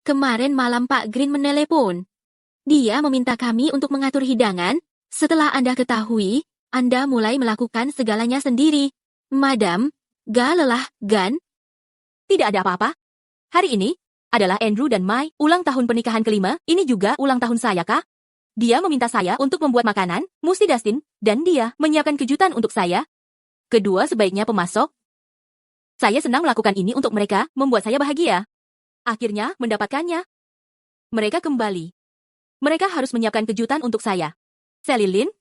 Kemarin malam Pak Green menelepon. Dia meminta kami untuk mengatur hidangan. Setelah Anda ketahui, Anda mulai melakukan segalanya sendiri. Madam, gak lelah, Gan? Tidak ada apa-apa. Hari ini adalah Andrew dan Mai ulang tahun pernikahan kelima. Ini juga ulang tahun saya, Kak. Dia meminta saya untuk membuat makanan, Musti Dustin, dan dia menyiapkan kejutan untuk saya. Kedua sebaiknya pemasok. Saya senang melakukan ini untuk mereka, membuat saya bahagia. Akhirnya mendapatkannya. Mereka kembali. Mereka harus menyiapkan kejutan untuk saya. Sally Lynn?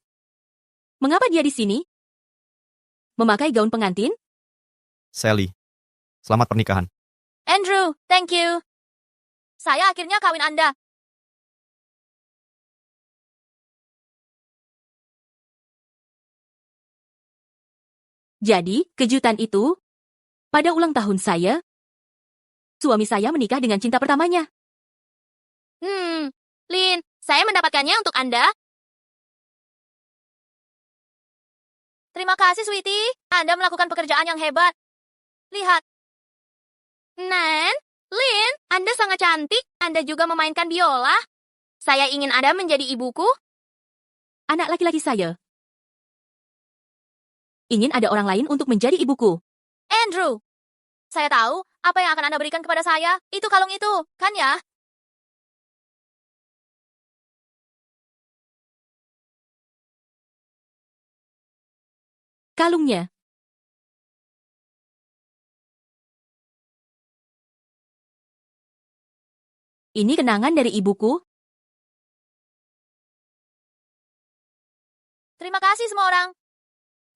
Mengapa dia di sini? Memakai gaun pengantin? Sally, selamat pernikahan. Andrew, thank you. Saya akhirnya kawin Anda. Jadi, kejutan itu, pada ulang tahun saya, suami saya menikah dengan cinta pertamanya. Lynn, saya mendapatkannya untuk Anda. Terima kasih, Sweetie. Anda melakukan pekerjaan yang hebat. Lihat. Nan, Lynn, Anda sangat cantik. Anda juga memainkan biola. Saya ingin Anda menjadi ibuku. Anak laki-laki saya ingin ada orang lain untuk menjadi ibuku. Andrew, saya tahu apa yang akan Anda berikan kepada saya. Itu kalung itu, kan ya? Kalungnya. Ini kenangan dari ibuku. Terima kasih semua orang.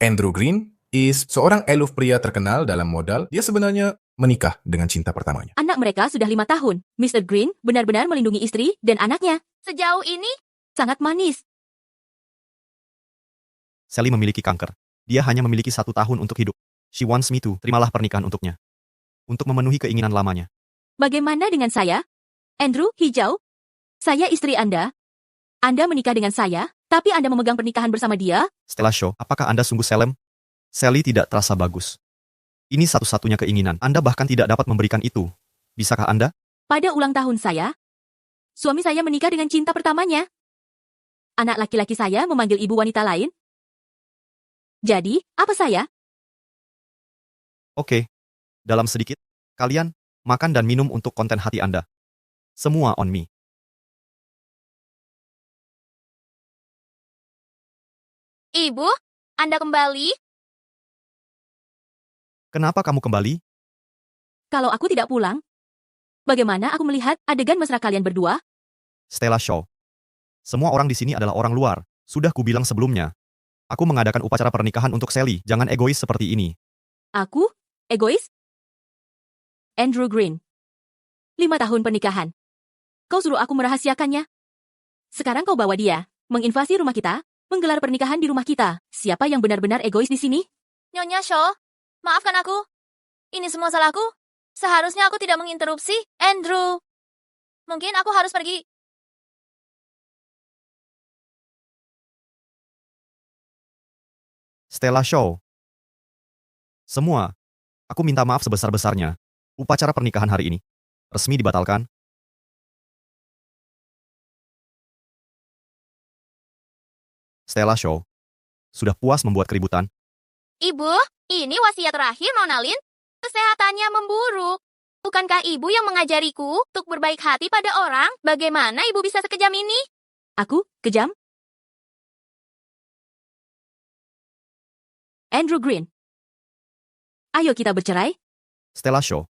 Andrew Green is seorang eluf pria terkenal dalam modal. Dia sebenarnya menikah dengan cinta pertamanya. Anak mereka sudah 5 tahun. Mr. Green benar-benar melindungi istri dan anaknya. Sejauh ini, Sangat manis. Sally memiliki kanker. Dia hanya memiliki 1 tahun untuk hidup. She wants me to. Terimalah pernikahan untuknya. Untuk memenuhi keinginan lamanya. Bagaimana dengan saya? Andrew, hijau? Saya istri Anda. Anda menikah dengan saya, tapi Anda memegang pernikahan bersama dia? Stella Shaw, apakah Anda sungguh Salem? Sally tidak terasa bagus. Ini satu-satunya keinginan. Anda bahkan tidak dapat memberikan itu. Bisakah Anda? Pada ulang tahun saya, suami saya menikah dengan cinta pertamanya. Anak laki-laki saya memanggil ibu wanita lain. Jadi, apa saya? Oke. Dalam sedikit, kalian makan dan minum untuk konten hati Anda. Semua on me. Ibu, Anda kembali. Kenapa kamu kembali? Kalau aku tidak pulang, bagaimana aku melihat adegan mesra kalian berdua? Stella Shaw. Semua orang di sini adalah orang luar. Sudah kubilang sebelumnya. Aku mengadakan upacara pernikahan untuk Sally. Jangan egois seperti ini. Aku? Egois? Andrew Green. 5 tahun pernikahan. Kau suruh aku merahasiakannya. Sekarang kau bawa dia, menginvasi rumah kita, menggelar pernikahan di rumah kita. Siapa yang benar-benar egois di sini? Nyonya Shaw, maafkan aku. Ini semua salahku. Seharusnya aku tidak menginterupsi. Andrew, mungkin aku harus pergi. Stella Shaw. Semua. Aku minta maaf sebesar-besarnya. Upacara pernikahan hari ini resmi dibatalkan. Stella Shaw. Sudah puas membuat keributan? Ibu, ini wasiat terakhir Nona Lynn. Kesehatannya memburuk. Bukankah ibu yang mengajariku untuk berbaik hati pada orang? Bagaimana ibu bisa sekejam ini? Aku? Kejam? Andrew Green. Ayo kita bercerai. Stella Shaw.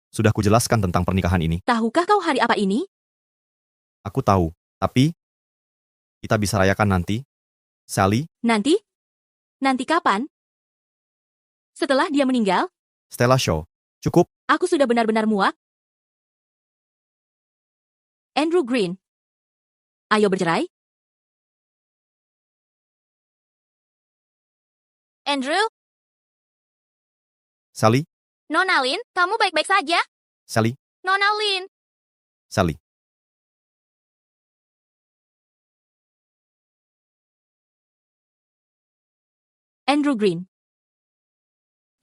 Sudah kujelaskan tentang pernikahan ini. Tahukah kau hari apa ini? Aku tahu, tapi kita bisa rayakan nanti. Sally, Nanti? Nanti kapan? Setelah dia meninggal? Stella Shaw. Cukup. Aku sudah benar-benar muak. Andrew Green. Ayo bercerai. Andrew, Sally, Nona Lynn, kamu baik-baik saja? Sally, Nona Lynn, Sally. Andrew Green.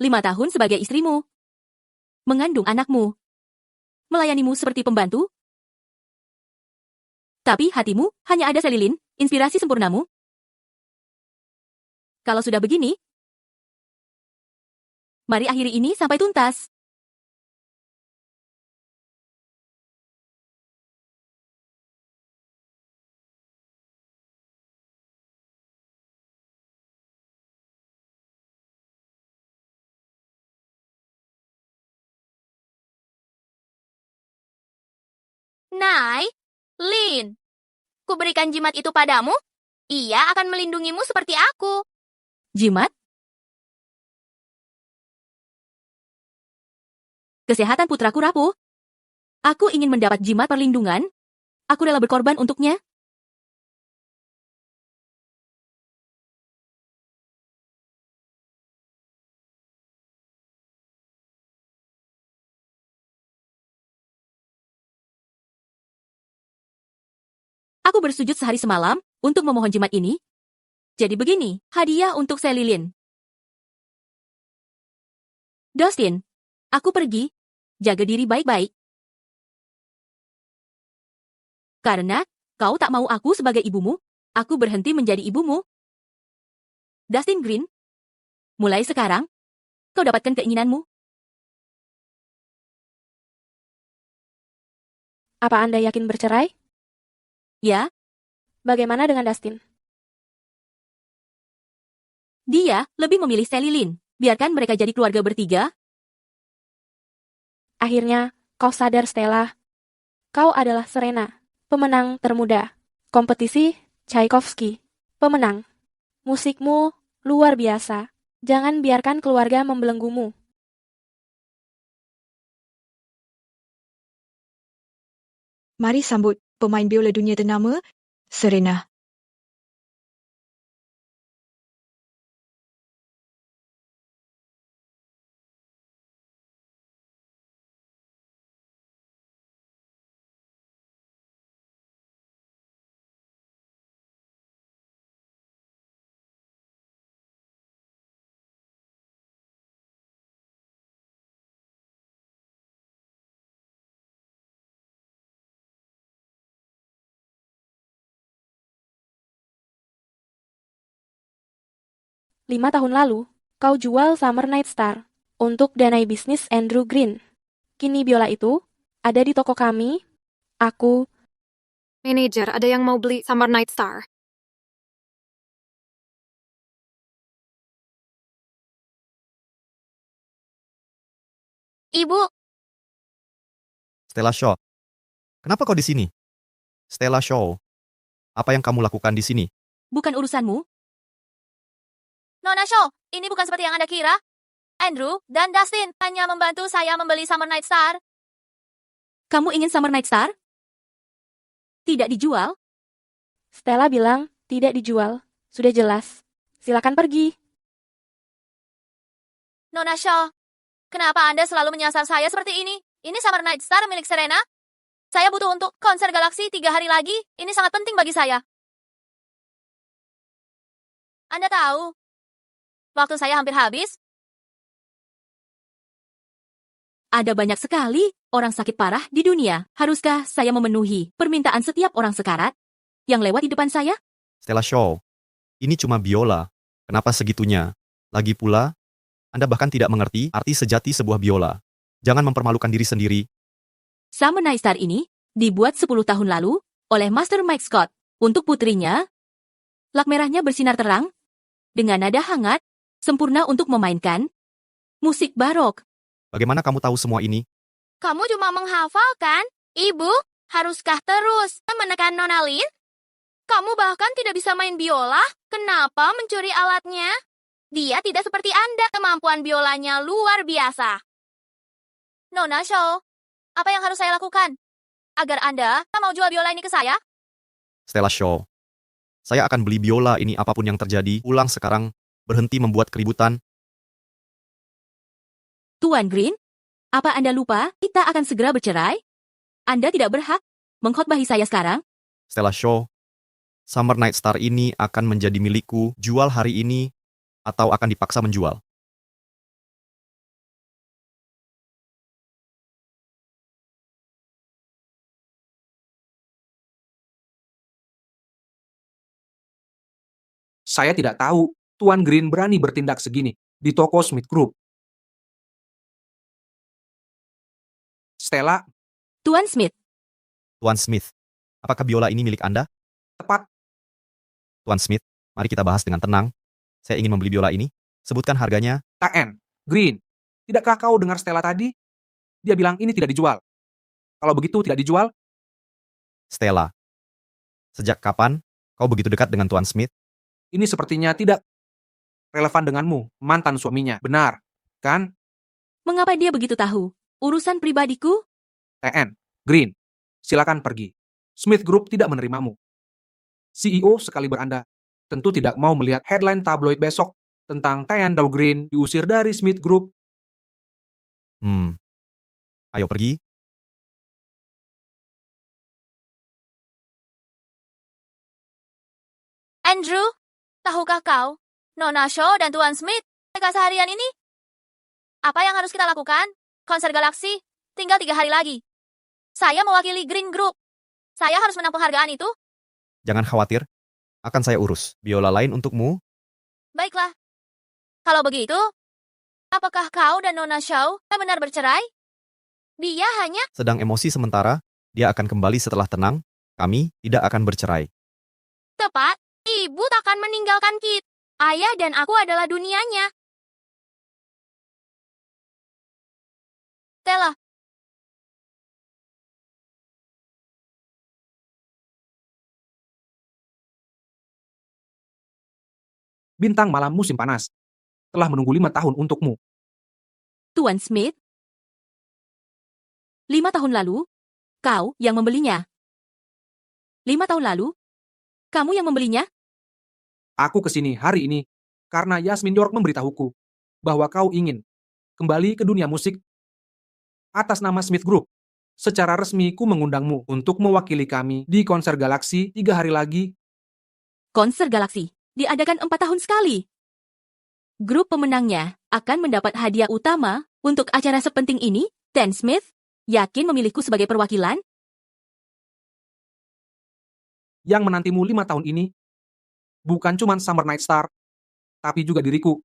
5 tahun sebagai istrimu. Mengandung anakmu. Melayanimu seperti pembantu. Tapi hatimu hanya ada Selilin, inspirasi sempurnamu. Kalau sudah begini, mari akhiri ini sampai tuntas. Nai, Lin, kuberikan jimat itu padamu, ia akan melindungimu seperti aku. Jimat? Kesehatan putraku rapuh. Aku ingin mendapat jimat perlindungan. Aku rela berkorban untuknya. Aku bersujud sehari semalam untuk memohon jimat ini. Jadi begini, hadiah untuk Selilin. Dustin, aku pergi. Jaga diri baik-baik. Karena kau tak mau aku sebagai ibumu, aku berhenti menjadi ibumu. Dustin Green, mulai sekarang, kau dapatkan keinginanmu. Apa Anda yakin bercerai? Ya, Bagaimana dengan Dustin? dia lebih memilih Selilin. Biarkan mereka jadi keluarga bertiga. Akhirnya, kau sadar Stella. Kau adalah Serena, pemenang termuda. Kompetisi Tchaikovsky, pemenang. Musikmu luar biasa. Jangan biarkan keluarga membelenggumu. Mari sambut pemain biola dunia ternama, Serena. Lima tahun lalu, kau jual Summer Night Star untuk danai bisnis Andrew Green. Kini biola itu ada di toko kami. Aku Manajer, ada yang mau beli Summer Night Star? Ibu, Stella Shaw. Kenapa kau di sini? Stella Shaw. Apa yang kamu lakukan di sini? Bukan urusanmu. Nona Shaw, ini bukan seperti yang Anda kira. Andrew dan Dustin hanya membantu saya membeli Summer Night Star. Kamu ingin Summer Night Star? Tidak dijual? Stella bilang tidak dijual. Sudah jelas. Silakan pergi. Nona Shaw, kenapa Anda selalu menyasar saya seperti ini? Ini Summer Night Star milik Serena. Saya butuh untuk konser Galaxy 3 hari lagi. Ini sangat penting bagi saya. Anda tahu, waktu saya hampir habis. Ada banyak sekali orang sakit parah di dunia. Haruskah saya memenuhi permintaan setiap orang sekarat yang lewat di depan saya? Stella Shaw. Ini cuma biola. Kenapa segitunya? Lagi pula, Anda bahkan tidak mengerti arti sejati sebuah biola. Jangan mempermalukan diri sendiri. Summer Night Star ini dibuat 10 tahun lalu oleh Master Mike Scott untuk putrinya. Lak merahnya bersinar terang, dengan nada hangat, sempurna untuk memainkan musik barok. Bagaimana kamu tahu semua ini? Kamu cuma menghafal, kan? Ibu, haruskah terus menekan Nona Lin? Kamu bahkan tidak bisa main biola. Kenapa mencuri alatnya? Dia tidak seperti Anda. Kemampuan biolanya luar biasa. Nona Shaw, apa yang harus saya lakukan? Agar Anda mau jual biola ini ke saya? Stella Shaw. Saya akan beli biola ini apapun yang terjadi. Pulang sekarang. Berhenti membuat keributan. Tuan Green, apa Anda lupa kita akan segera bercerai? Anda tidak berhak mengkhotbahi saya sekarang. Stella Shaw. Summer Night Star ini akan menjadi milikku. Jual hari ini. Atau akan dipaksa menjual. Saya tidak tahu Tuan Green berani bertindak segini di toko Smith Group. Stella, Tuan Smith, Tuan Smith, apakah biola ini milik Anda? tepat. Tuan Smith, mari kita bahas dengan tenang. Saya ingin membeli biola ini. Sebutkan harganya. TN, Green, tidakkah kau dengar Stella tadi? Dia bilang ini tidak dijual. Kalau begitu tidak dijual, Stella. Sejak kapan kau begitu dekat dengan Tuan Smith? ini sepertinya tidak relevan denganmu, mantan suaminya. Benar, kan? mengapa dia begitu tahu? Urusan pribadiku? TN, Green, silakan pergi. Smith Group tidak menerimamu. CEO sekali beranda tentu tidak mau melihat headline tabloid besok tentang TN Dow Green diusir dari Smith Group. Ayo pergi. Andrew, tahukah kau, Nona Shaw dan Tuan Smith, mereka seharian ini? Apa yang harus kita lakukan? Konser Galaksi, tinggal 3 hari lagi. Saya mewakili Green Group. Saya harus menang penghargaan itu? Jangan khawatir. Akan saya urus. Biola lain untukmu. Baiklah. Kalau begitu, apakah kau dan Nona Shaw benar bercerai? Dia hanya... Sedang emosi sementara. Dia akan kembali setelah tenang. Kami tidak akan bercerai. Tepat, ibu takkan meninggalkan kita. Ayah dan aku adalah dunianya. Stella, Bintang malam musim panas telah menunggu 5 tahun untukmu. Tuan Smith? 5 tahun lalu, kau yang membelinya. 5 tahun lalu, kamu yang membelinya? Aku kesini hari ini karena Yasmin York memberitahuku bahwa kau ingin kembali ke dunia musik atas nama Smith Group. Secara resmi ku mengundangmu untuk mewakili kami di konser Galaksi 3 hari lagi. Konser Galaksi diadakan 4 tahun sekali. Grup pemenangnya akan mendapat hadiah utama untuk acara sepenting ini. Dan Smith yakin memilihku sebagai perwakilan. Yang menantimu 5 tahun ini bukan cuma Summer Night Star, tapi juga diriku.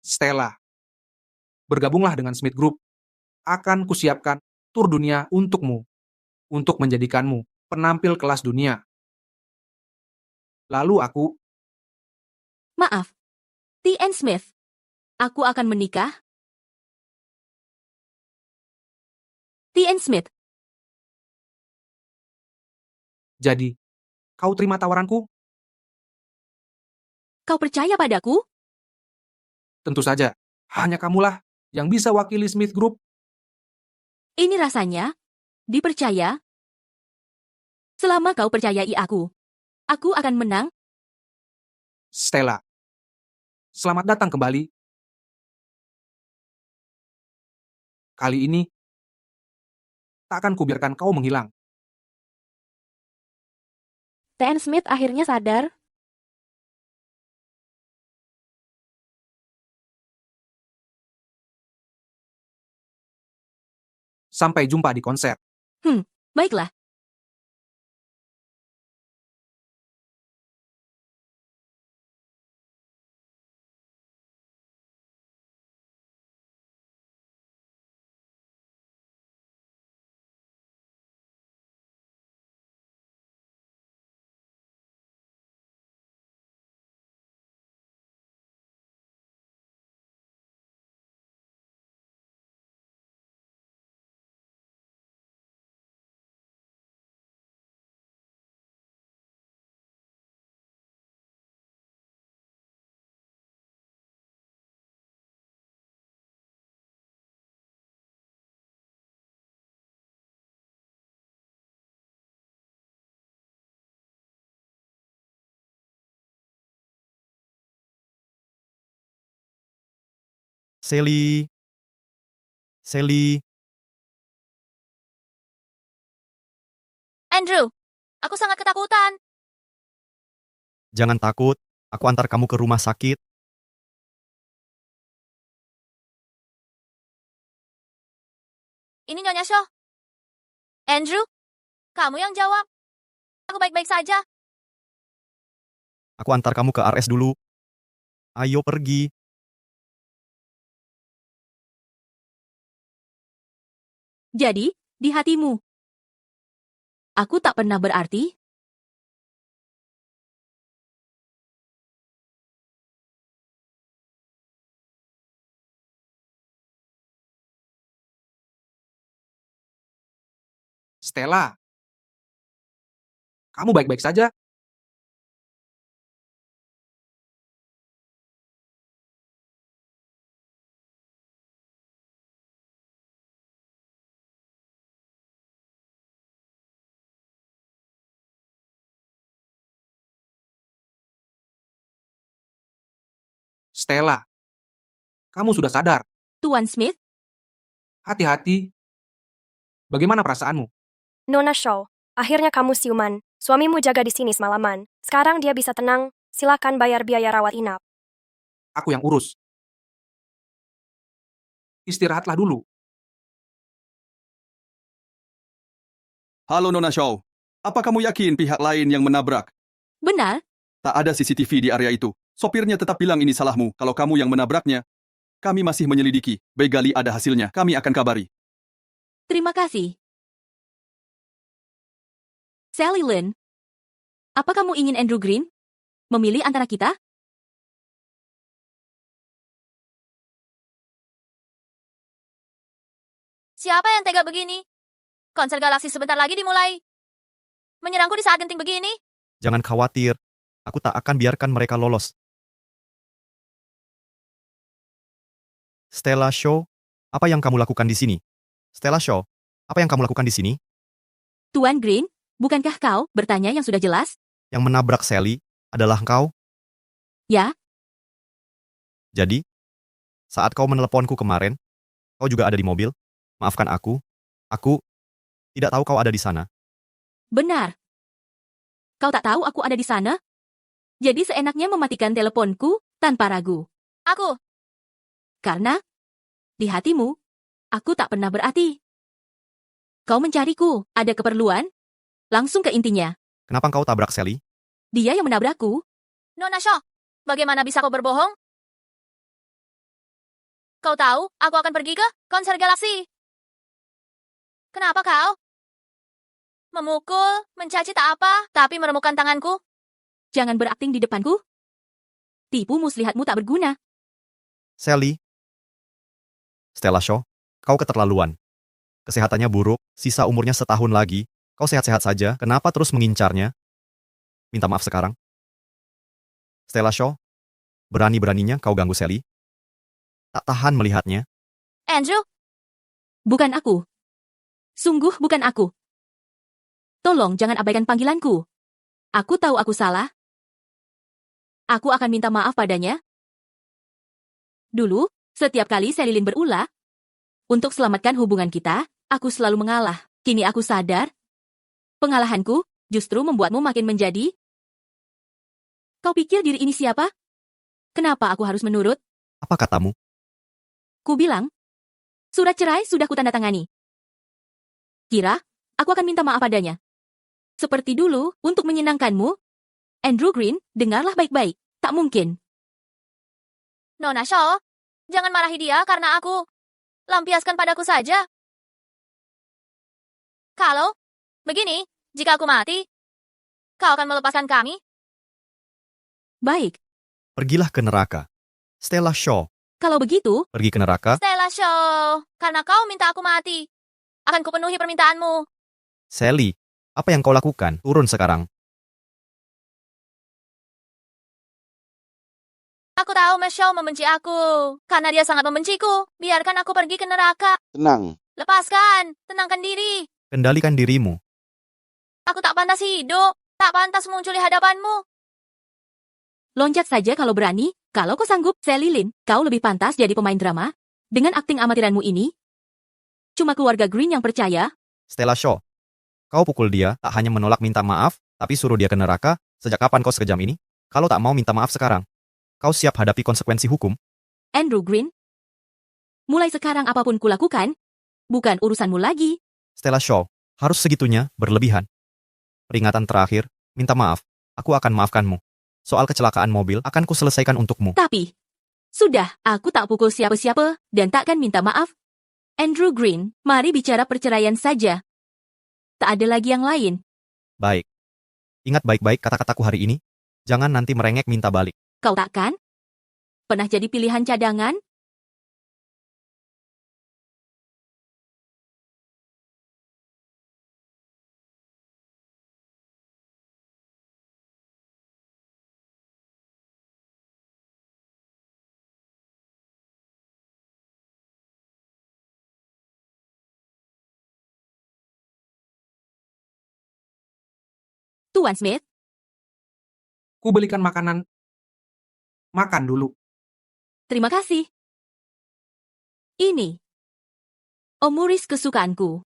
Stella, bergabunglah dengan Smith Group. Akan kusiapkan tur dunia untukmu, untuk menjadikanmu penampil kelas dunia. Lalu aku, Maaf, T.N. Smith. Aku akan menikah. T.N. Smith, jadi, kau terima tawaranku? kau percaya padaku? Tentu saja, hanya kamulah yang bisa wakili Smith Group. Ini rasanya dipercaya. Selama kau percayai aku akan menang. Stella, selamat datang kembali. Kali ini, tak akan kubiarkan kau menghilang. T.N. Smith akhirnya sadar. Sampai jumpa di konser. Baiklah. Sally, Sally, Andrew, aku sangat ketakutan. jangan takut. Aku antar kamu ke rumah sakit. Ini Nyonya Shaw. Andrew, kamu yang jawab. Aku baik-baik saja. Aku antar kamu ke RS dulu. Ayo pergi. Jadi, di hatimu, aku tak pernah berarti. Stella, kamu baik-baik saja? Stella, kamu sudah sadar. Tuan Smith, Hati-hati. Bagaimana perasaanmu? Nona Shaw, akhirnya kamu siuman. Suamimu jaga di sini semalaman. Sekarang dia bisa tenang. Silakan bayar biaya rawat inap. Aku yang urus. Istirahatlah dulu. Halo Nona Shaw, apa kamu yakin pihak lain yang menabrak? benar, Tak ada CCTV di area itu. Sopirnya tetap bilang ini salahmu. Kalau kamu yang menabraknya, kami masih menyelidiki. Begali ada hasilnya, kami akan kabari. terima kasih. Sally Lynn, apa kamu ingin Andrew Green memilih antara kita? Siapa yang tega begini? Konser Galaksi sebentar lagi dimulai. Menyerangku di saat genting begini? Jangan khawatir. Aku tak akan biarkan mereka lolos. Stella Shaw, apa yang kamu lakukan di sini? Stella Shaw, apa yang kamu lakukan di sini? Tuan Green, bukankah kau bertanya yang sudah jelas? Yang menabrak Sally adalah kau. Ya, Jadi, saat kau meneleponku kemarin, kau juga ada di mobil. Maafkan aku. Aku tidak tahu kau ada di sana. benar. Kau tak tahu aku ada di sana? Jadi seenaknya mematikan teleponku tanpa ragu. Aku. Karena, di hatimu, aku tak pernah berarti. Kau mencariku, ada keperluan? Langsung ke intinya. Kenapa kau tabrak Sally? Dia yang menabrakku. Nona Shaw, bagaimana bisa kau berbohong? Kau tahu, aku akan pergi ke konser Galaksi. Kenapa kau? Memukul, mencaci tak apa, tapi meremukkan tanganku. Jangan berakting di depanku. Tipu muslihatmu tak berguna. Sally. Stella Shaw, kau keterlaluan. Kesehatannya buruk, sisa umurnya setahun lagi. Kau sehat-sehat saja, kenapa terus mengincarnya? Minta maaf sekarang. Stella Shaw, berani-beraninya kau ganggu Sally. Tak tahan melihatnya. Andrew, Bukan aku. Sungguh bukan aku. Tolong jangan abaikan panggilanku. Aku tahu aku salah. Aku akan minta maaf padanya. Dulu, setiap kali Sally Lynn berulah, untuk selamatkan hubungan kita, aku selalu mengalah. Kini aku sadar, pengalahanku justru membuatmu makin menjadi. Kau pikir diri ini siapa? Kenapa aku harus menurut? Apa katamu? Ku bilang, surat cerai sudah kutandatangani. Kira, aku akan minta maaf padanya. Seperti dulu, untuk menyenangkanmu, Andrew Green, dengarlah baik-baik. Tak mungkin. Nona Shaw, jangan marahi dia karena aku. Lampiaskan padaku saja. Kalau, begini, jika aku mati, kau akan melepaskan kami? Baik, Pergilah ke neraka. Stella Shaw, kalau begitu, pergi ke neraka. Stella Shaw, karena kau minta aku mati. Akan kupenuhi permintaanmu. Sally, apa yang kau lakukan? Turun sekarang. Aku tahu Michelle membenci aku. Karena dia sangat membenciku. Biarkan aku pergi ke neraka. Tenang, Lepaskan. Tenangkan diri. Kendalikan dirimu. Aku tak pantas hidup. Tak pantas muncul di hadapanmu. loncat saja kalau berani. Kalau kau sanggup, Sally Lynn, kau lebih pantas jadi pemain drama. Dengan akting amatiranmu ini, cuma keluarga Green yang percaya. Stella Shaw, kau pukul dia tak hanya menolak minta maaf, tapi suruh dia ke neraka. Sejak kapan kau sekejam ini? Kalau tak mau minta maaf sekarang, kau siap hadapi konsekuensi hukum? Andrew Green, mulai sekarang apapun kulakukan, bukan urusanmu lagi. Stella Shaw, harus segitunya berlebihan. Peringatan terakhir, minta maaf. Aku akan maafkanmu. Soal kecelakaan mobil akan kuselesaikan untukmu. Tapi, sudah, aku tak pukul siapa-siapa dan takkan minta maaf. Andrew Green, mari bicara perceraian saja. Tak ada lagi yang lain. Baik. Ingat baik-baik kata-kataku hari ini. Jangan nanti merengek minta balik. Kau takkan? Pernah jadi pilihan cadangan? Tuan Smith, Ku belikan makanan. Makan dulu. terima kasih. Ini omurice kesukaanku.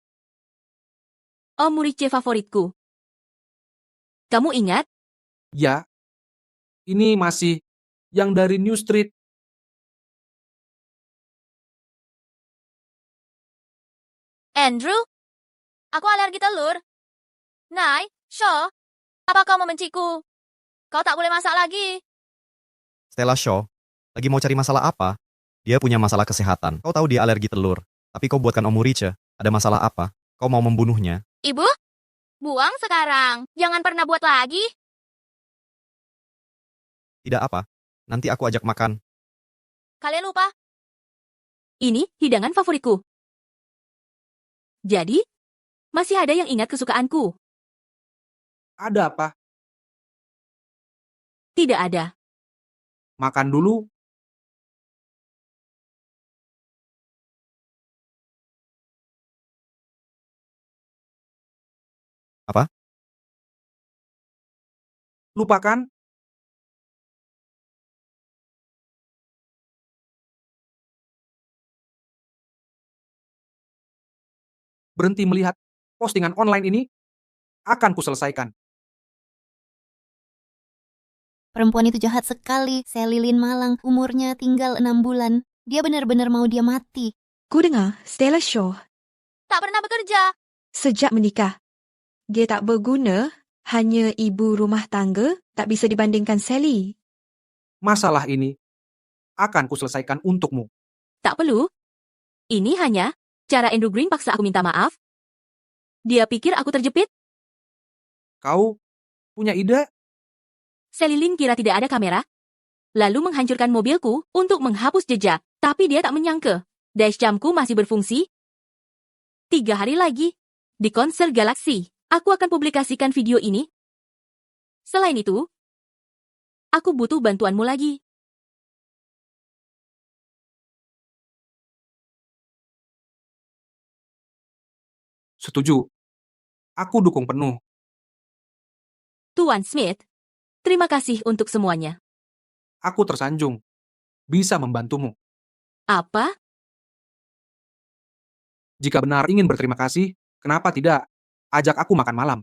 Omurice favoritku. Kamu ingat? Ya, ini masih yang dari New Street. Andrew, aku alergi telur. Nai, Shaw, apa kau membenciku? Kau tak boleh masak lagi. Stella Shaw, lagi mau cari masalah apa? Dia punya masalah kesehatan. Kau tahu dia alergi telur. Tapi kau buatkan omurice. Ada masalah apa? Kau mau membunuhnya? Ibu, buang sekarang. Jangan pernah buat lagi. Tidak apa. Nanti aku ajak makan. Kalian lupa? Ini hidangan favoritku. Jadi, masih ada yang ingat kesukaanku? Ada apa? Tidak ada. Makan dulu. Apa? Lupakan. Berhenti melihat postingan online ini. Akan kuselesaikan. Perempuan itu jahat sekali. Sally Lynn Malang, umurnya tinggal 6 bulan. Dia benar-benar mau dia mati. Ku dengar Stella Shaw Tak pernah bekerja. sejak menikah. Dia tak berguna, hanya ibu rumah tangga, tak bisa dibandingkan Sally. Masalah ini akan kuselesaikan untukmu. Tak perlu. Ini hanya cara Andrew Green paksa aku minta maaf. Dia pikir aku terjepit. Kau punya ide? Sally Lynn kira tidak ada kamera, lalu menghancurkan mobilku untuk menghapus jejak. Tapi dia tak menyangka, dashcamku masih berfungsi. 3 hari lagi, di konser Galaxy, aku akan publikasikan video ini. Selain itu, aku butuh bantuanmu lagi. Setuju. Aku dukung penuh. Tuan Smith, terima kasih untuk semuanya. Aku tersanjung. Bisa membantumu. Apa? Jika benar ingin berterima kasih, kenapa tidak? Ajak aku makan malam.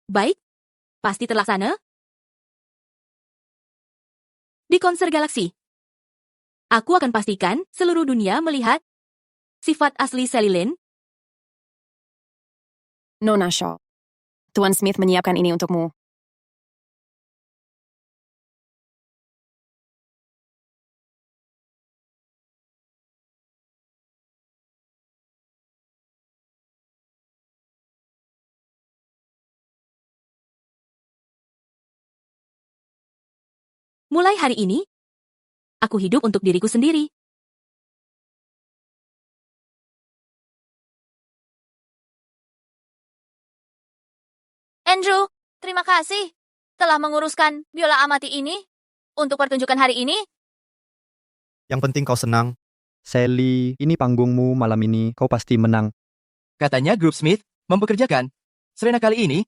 Baik, pasti terlaksana. Di konser Galaxy, aku akan pastikan seluruh dunia melihat sifat asli Sally Lynn. Nona Shaw, Tuan Smith menyiapkan ini untukmu. Mulai hari ini, aku hidup untuk diriku sendiri. Andrew, terima kasih telah menguruskan biola amati ini untuk pertunjukan hari ini. Yang penting kau senang. Sally, ini panggungmu malam ini, kau pasti menang. Katanya grup Smith mempekerjakan Serena kali ini.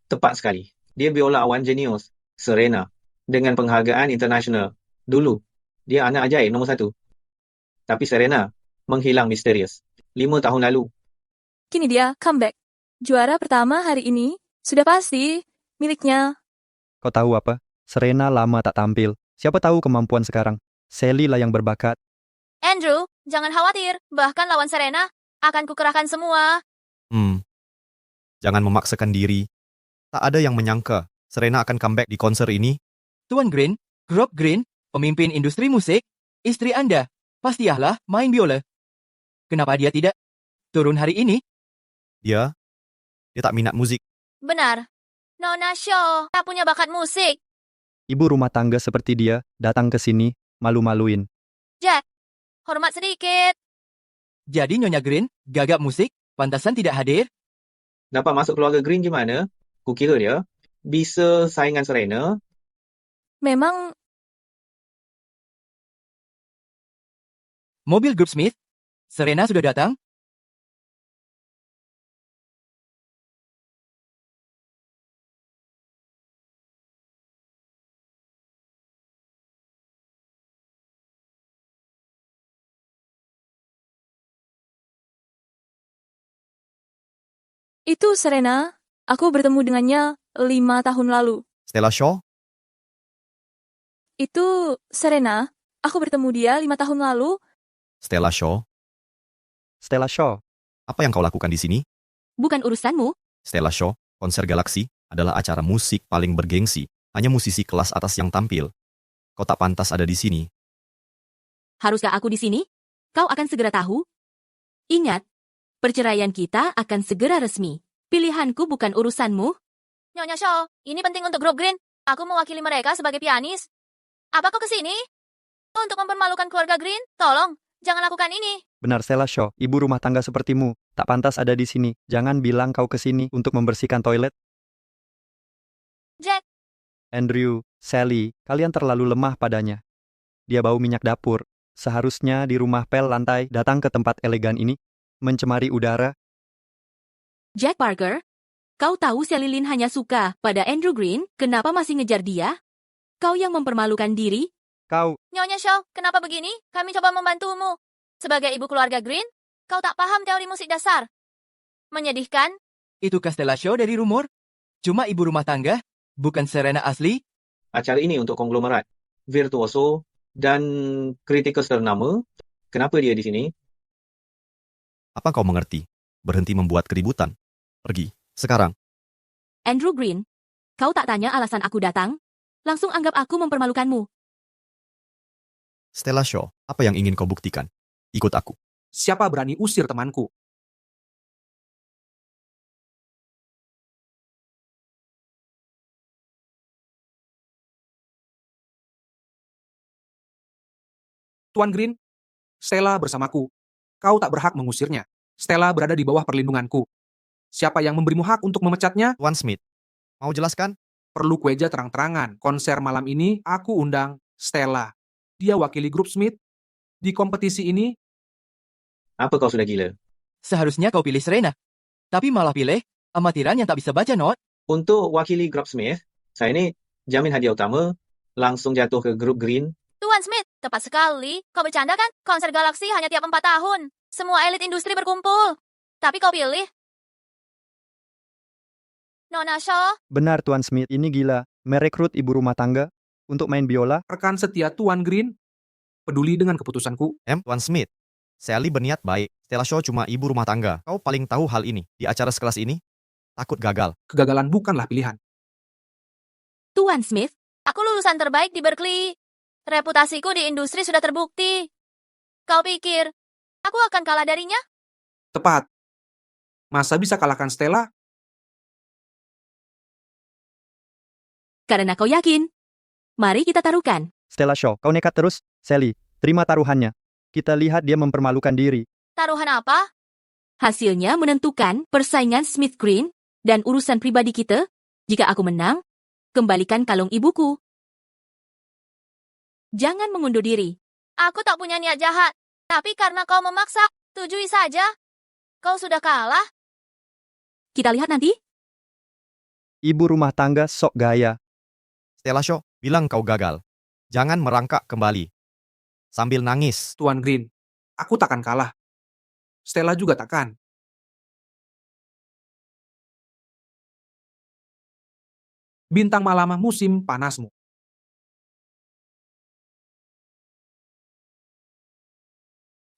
Tepat sekali. Dia biola awan jenius, Serena, dengan penghargaan internasional. Dulu, dia anak ajaib nombor 1. Tapi Serena menghilang misterius. 5 tahun lalu. Kini dia comeback. Juara pertama hari ini sudah pasti miliknya. Kau tahu apa? Serena lama tak tampil. Siapa tahu kemampuan sekarang. Sally lah yang berbakat. Andrew, jangan khawatir. Bahkan lawan Serena, akan kukerahkan semua. Jangan memaksakan diri. Tak ada yang menyangka Serena akan comeback di konser ini. Tuan Green, Rob Green, pemimpin industri musik, istri Anda, pastilah main biola. Kenapa dia tidak turun hari ini? Dia tak minat musik. Benar. Nona Shaw tak punya bakat musik. Ibu rumah tangga seperti dia datang ke sini, malu-maluin. Jack, hormat sedikit. Jadi Nyonya Green, gagap musik, pantasan tidak hadir? Dapat masuk keluarga Green gimana? Kukira dia bisa saingan Serena. Memang Mobil grup Smith, Serena sudah datang? itu Serena. Aku bertemu dengannya 5 tahun lalu. Stella Shaw? Itu Serena. Aku bertemu dia 5 tahun lalu. Stella Shaw? Stella Shaw. Apa yang kau lakukan di sini? Bukan urusanmu. Stella Shaw, konser Galaxy adalah acara musik paling bergengsi. Hanya musisi kelas atas yang tampil. Kau tak pantas ada di sini. Haruskah aku di sini? Kau akan segera tahu. Ingat, perceraian kita akan segera resmi. Pilihanku bukan urusanmu. Nyonya Shaw, ini penting untuk grup Green. Aku mewakili mereka sebagai pianis. Apa kau kesini? Untuk mempermalukan keluarga Green? Tolong, jangan lakukan ini. Benar Stella Shaw, ibu rumah tangga sepertimu. Tak pantas ada di sini. Jangan bilang kau kesini untuk membersihkan toilet. Jack. Andrew, Sally, kalian terlalu lemah padanya. Dia bau minyak dapur. Seharusnya di rumah pel lantai datang ke tempat elegan ini. Mencemari udara. Jack Parker, kau tahu Sally Lynn hanya suka pada Andrew Green, kenapa masih ngejar dia? Kau yang mempermalukan diri? Kau... Nyonya Shaw, kenapa begini? Kami coba membantumu. Sebagai ibu keluarga Green, kau tak paham teori musik dasar. Menyedihkan. Itu Stella Shaw dari rumor? Cuma ibu rumah tangga, bukan Serena asli? Acara ini untuk konglomerat, virtuoso, dan kritikus ternama. Kenapa dia di sini? Apa kau mengerti? Berhenti membuat keributan. Pergi, sekarang. Andrew Green, kau tak tanya alasan aku datang? Langsung anggap aku mempermalukanmu. Stella Shaw, apa yang ingin kau buktikan? Ikut aku. Siapa berani usir temanku? Tuan Green, Stella bersamaku. Kau tak berhak mengusirnya. Stella berada di bawah perlindunganku. Siapa yang memberimu hak untuk memecatnya? Tuan Smith, mau jelaskan? Perlu kueja terang-terangan. Konser malam ini aku undang Stella. Dia wakili grup Smith. Di kompetisi ini... Apa kau sudah gila? Seharusnya kau pilih Serena. Tapi malah pilih amatiran yang tak bisa baca not. Untuk wakili grup Smith, saya ini jamin hadiah utama langsung jatuh ke grup Green. Tuan Smith, tepat sekali. Kau bercanda kan? Konser Galaxy hanya tiap 4 tahun. Semua elit industri berkumpul. Tapi kau pilih Nona Shaw. Benar Tuan Smith, ini gila. Merekrut ibu rumah tangga untuk main biola. Rekan setia Tuan Green, peduli dengan keputusanku. Tuan Smith, Sally berniat baik. Stella Shaw cuma ibu rumah tangga. Kau paling tahu hal ini. Di acara sekelas ini, takut gagal. Kegagalan bukanlah pilihan. Tuan Smith, aku lulusan terbaik di Berkeley. Reputasiku di industri sudah terbukti. Kau pikir, aku akan kalah darinya? Tepat. Masa bisa kalahkan Stella? karena kau yakin. Mari kita taruhkan. Stella Shaw, kau nekat terus. Sally, terima taruhannya. Kita lihat dia mempermalukan diri. Taruhan apa? Hasilnya menentukan persaingan Smith Green dan urusan pribadi kita. Jika aku menang, kembalikan kalung ibuku. Jangan mengundur diri. Aku tak punya niat jahat. Tapi karena kau memaksa, tujui saja. Kau sudah kalah. Kita lihat nanti. Ibu rumah tangga sok gaya. Stella Shaw, bilang kau gagal. Jangan merangkak kembali. Sambil nangis. Tuan Green, aku takkan kalah. Stella juga takkan. Bintang malam musim panasmu.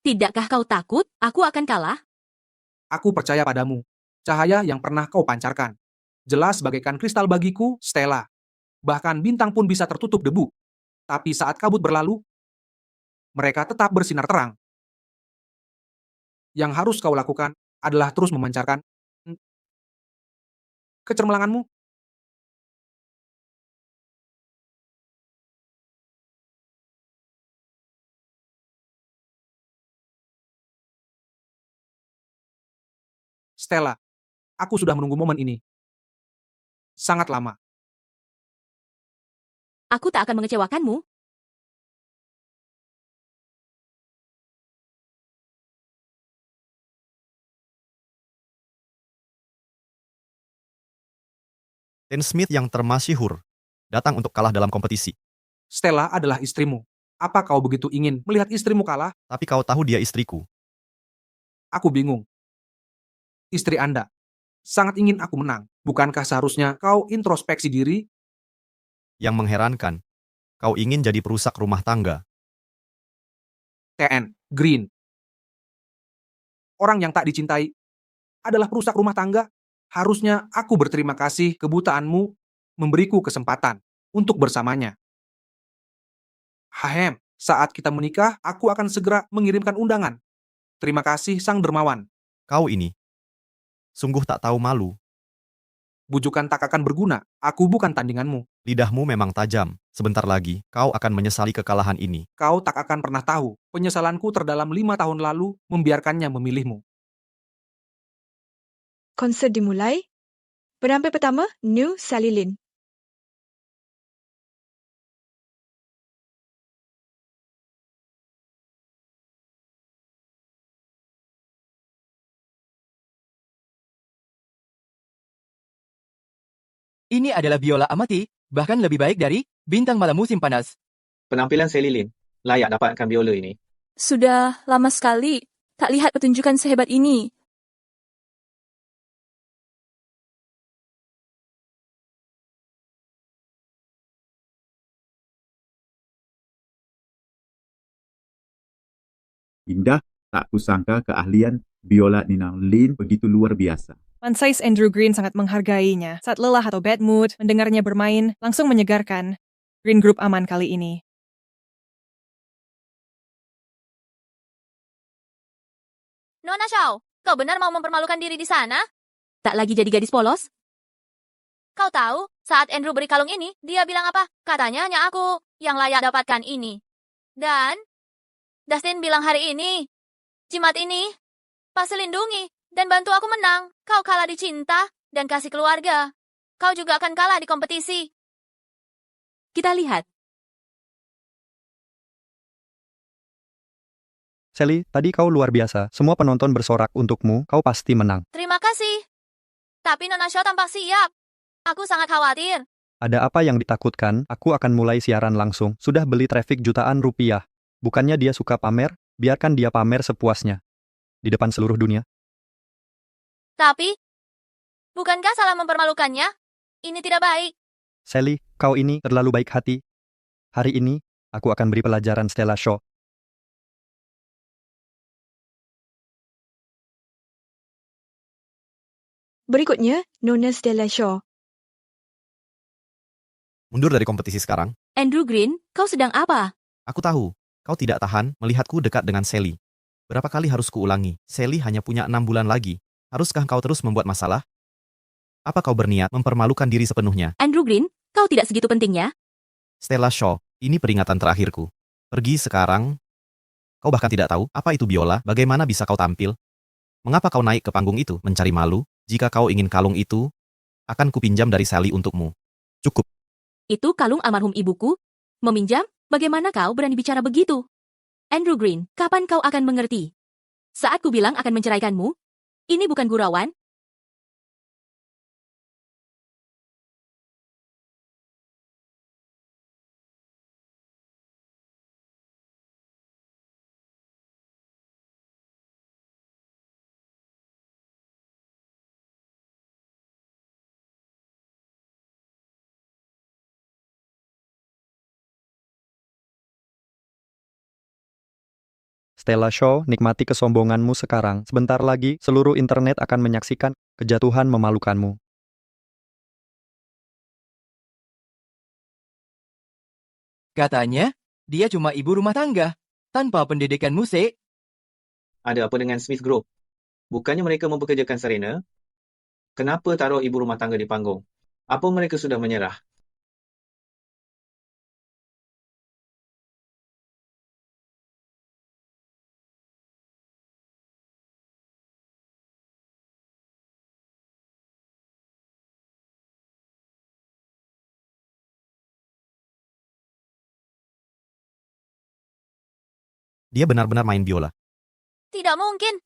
Tidakkah kau takut aku akan kalah? Aku percaya padamu. Cahaya yang pernah kau pancarkan. Jelas bagaikan kristal bagiku, Stella. Bahkan bintang pun bisa tertutup debu. Tapi saat kabut berlalu, mereka tetap bersinar terang. Yang harus kau lakukan adalah terus memancarkan kecermelanganmu. Stella, aku sudah menunggu momen ini. Sangat lama. Aku tak akan mengecewakanmu. Dan Smith yang termasyhur datang untuk kalah dalam kompetisi. Stella adalah istrimu. Apa kau begitu ingin melihat istrimu kalah? Tapi kau tahu dia istriku. Aku bingung. Istri Anda sangat ingin aku menang. Bukankah seharusnya kau introspeksi diri? Yang mengherankan, kau ingin jadi perusak rumah tangga. TN, Green. Orang yang tak dicintai adalah perusak rumah tangga. Harusnya aku berterima kasih kebutaanmu memberiku kesempatan untuk bersamanya. Hahem, saat kita menikah, aku akan segera mengirimkan undangan. Terima kasih Sang Dermawan. Kau ini sungguh tak tahu malu. Bujukan tak akan berguna. Aku bukan tandinganmu. Lidahmu memang tajam. Sebentar lagi, kau akan menyesali kekalahan ini. Kau tak akan pernah tahu. Penyesalanku terdalam 5 tahun lalu membiarkannya memilihmu. Konsert dimulai. Penampil pertama, New Sally Lin. Ini adalah biola amati, bahkan lebih baik dari bintang malam musim panas. Penampilan Sally Lin layak dapatkan biola ini. Sudah lama sekali tak lihat pertunjukan sehebat ini. Indah, tak kusangka keahlian biola Nina Lin begitu luar biasa. Mansais Andrew Green sangat menghargainya. Saat lelah atau bad mood, mendengarnya bermain langsung menyegarkan. Green Group aman kali ini. Nona Xiao, kau benar mau mempermalukan diri di sana? Tak lagi jadi gadis polos? Kau tahu, saat Andrew beri kalung ini, dia bilang apa? Katanya hanya aku yang layak dapatkan ini. Dan Dustin bilang hari ini, jimat ini pasti lindungi dan bantu aku menang. Kau kalah di cinta dan kasih keluarga. Kau juga akan kalah di kompetisi. Kita lihat. Sally, tadi kau luar biasa. Semua penonton bersorak untukmu, kau pasti menang. Terima kasih. Tapi Nona Xiao tampak siap. Aku sangat khawatir. Ada apa yang ditakutkan? Aku akan mulai siaran langsung. Sudah beli traffic jutaan rupiah. Bukannya dia suka pamer, biarkan dia pamer sepuasnya. Di depan seluruh dunia. Tapi, bukankah salah mempermalukannya? Ini tidak baik. Sally, kau ini terlalu baik hati. Hari ini, aku akan beri pelajaran Stella Shaw. Berikutnya, Nona Stella Shaw. Mundur dari kompetisi sekarang. Andrew Green, kau sedang apa? Aku tahu, kau tidak tahan melihatku dekat dengan Sally. Berapa kali harus kuulangi? Sally hanya punya 6 bulan lagi. Haruskah kau terus membuat masalah? Apa kau berniat mempermalukan diri sepenuhnya? Andrew Green, kau tidak segitu pentingnya? Stella Shaw, ini peringatan terakhirku. Pergi sekarang. Kau bahkan tidak tahu apa itu biola, bagaimana bisa kau tampil? Mengapa kau naik ke panggung itu? Mencari malu? Jika kau ingin kalung itu, akan kupinjam dari Sally untukmu. Cukup. Itu kalung almarhum ibuku? Meminjam? Bagaimana kau berani bicara begitu? Andrew Green, kapan kau akan mengerti? Saat ku bilang akan menceraikanmu, ini bukan gurauan, Stella Shaw, nikmati kesombonganmu sekarang. Sebentar lagi, seluruh internet akan menyaksikan kejatuhan memalukanmu. Katanya, dia cuma ibu rumah tangga, tanpa pendidikan musik. Ada apa dengan Smith Group? Bukannya mereka mempekerjakan Serena? Kenapa taruh ibu rumah tangga di panggung? Apa mereka sudah menyerah? Dia benar-benar main biola. Tidak mungkin.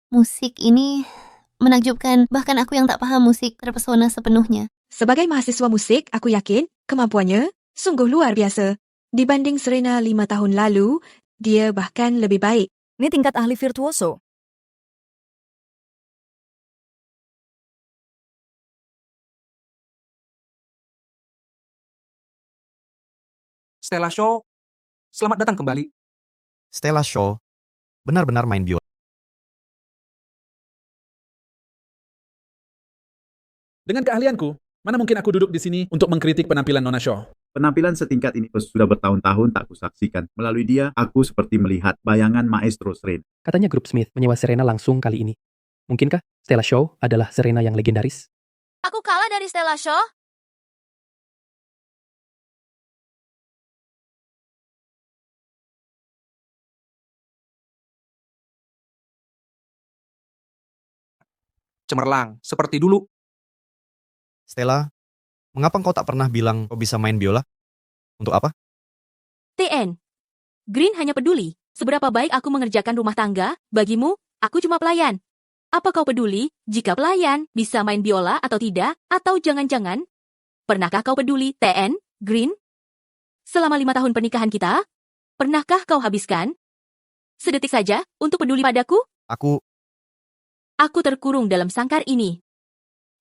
Musik ini menakjubkan, bahkan aku yang tak paham musik terpesona sepenuhnya. Sebagai mahasiswa musik, aku yakin kemampuannya sungguh luar biasa. Dibanding Serena 5 tahun lalu, dia bahkan lebih baik. Ini tingkat ahli virtuoso. Stella Shaw, selamat datang kembali. Stella Shaw benar-benar main biola. Dengan keahlianku, mana mungkin aku duduk di sini untuk mengkritik penampilan Nona Shaw? Penampilan setingkat ini sudah bertahun-tahun tak kusaksikan. Melalui dia, aku seperti melihat bayangan Maestro Serena. Katanya grup Smith menyewa Serena langsung kali ini. Mungkinkah Stella Shaw adalah Serena yang legendaris? Aku kalah dari Stella Shaw. Cemerlang, seperti dulu. Stella, mengapa kau tak pernah bilang kau bisa main biola? Untuk apa? TN. Green hanya peduli seberapa baik aku mengerjakan rumah tangga. Bagimu, aku cuma pelayan. Apa kau peduli jika pelayan bisa main biola atau tidak? Atau jangan-jangan, pernahkah kau peduli, TN, Green? Selama 5 tahun pernikahan kita, pernahkah kau habiskan sedetik saja untuk peduli padaku? Aku terkurung dalam sangkar ini.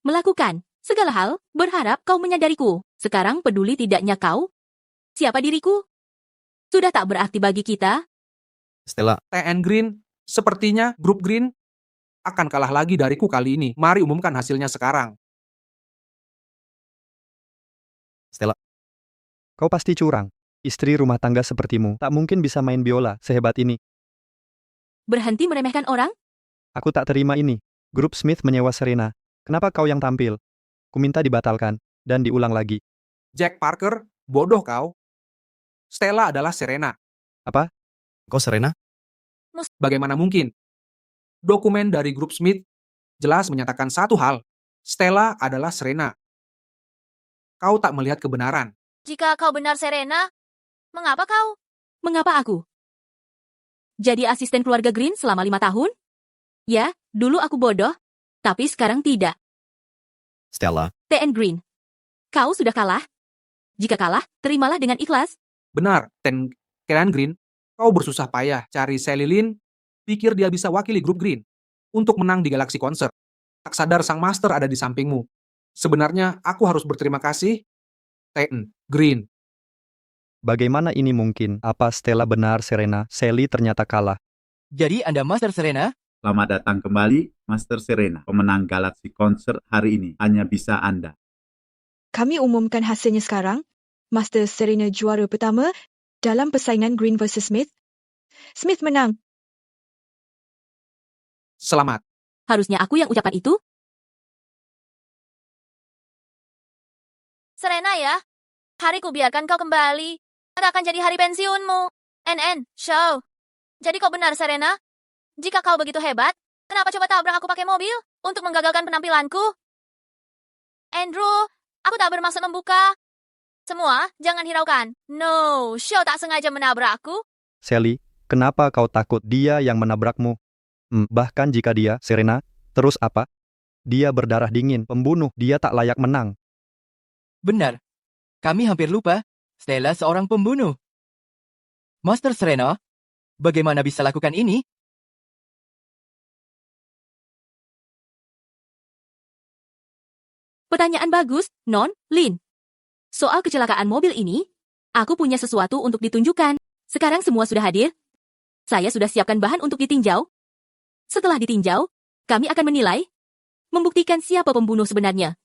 Melakukan segala hal, berharap kau menyadariku. Sekarang peduli tidaknya kau? Siapa diriku? Sudah tak berarti bagi kita? Stella. TN Green, sepertinya grup Green akan kalah lagi dariku kali ini. Mari umumkan hasilnya sekarang. Stella. Kau pasti curang. Istri rumah tangga sepertimu tak mungkin bisa main biola sehebat ini. Berhenti meremehkan orang? Aku tak terima ini. Grup Smith menyewa Serena. Kenapa kau yang tampil? Kuminta dibatalkan dan diulang lagi. Jack Parker, bodoh kau. Stella adalah Serena. Apa? Kau Serena? Bagaimana mungkin? Dokumen dari grup Smith jelas menyatakan satu hal. Stella adalah Serena. Kau tak melihat kebenaran. Jika kau benar Serena, mengapa kau? Mengapa aku? Jadi asisten keluarga Green selama 5 tahun? Ya, dulu aku bodoh, tapi sekarang tidak. Stella. TN Green, kau sudah kalah. Jika kalah, terimalah dengan ikhlas. Benar, TN Green, kau bersusah payah cari Sally Lynn, pikir dia bisa wakili grup Green untuk menang di Galaxy Concert. Tak sadar sang master ada di sampingmu. Sebenarnya aku harus berterima kasih, TN Green. Bagaimana ini mungkin? Apa Stella benar Serena? Sally ternyata kalah. Jadi Anda Master Serena? Selamat datang kembali, Master Serena. Pemenang Galaxy Concert hari ini hanya bisa Anda. Kami umumkan hasilnya sekarang. Master Serena juara pertama dalam persaingan Green vs Smith. Smith menang. Selamat. Harusnya aku yang ucapkan itu? Serena ya, hariku biarkan kau kembali. Akan jadi hari pensiunmu. NN, show. Jadi kau benar Serena? Jika kau begitu hebat, kenapa coba tabrak aku pakai mobil untuk menggagalkan penampilanku? Andrew, aku tak bermaksud membuka. Semua, jangan hiraukan. No, Shaw tak sengaja menabrakku. Sally, kenapa kau takut dia yang menabrakmu? Bahkan jika dia, Serena, terus apa? Dia berdarah dingin, pembunuh, dia tak layak menang. Benar. Kami hampir lupa, Stella seorang pembunuh. Master Serena, bagaimana bisa lakukan ini? Pertanyaan bagus, Non, Lin. Soal kecelakaan mobil ini, aku punya sesuatu untuk ditunjukkan. Sekarang semua sudah hadir. Saya sudah siapkan bahan untuk ditinjau. Setelah ditinjau, kami akan menilai, membuktikan siapa pembunuh sebenarnya.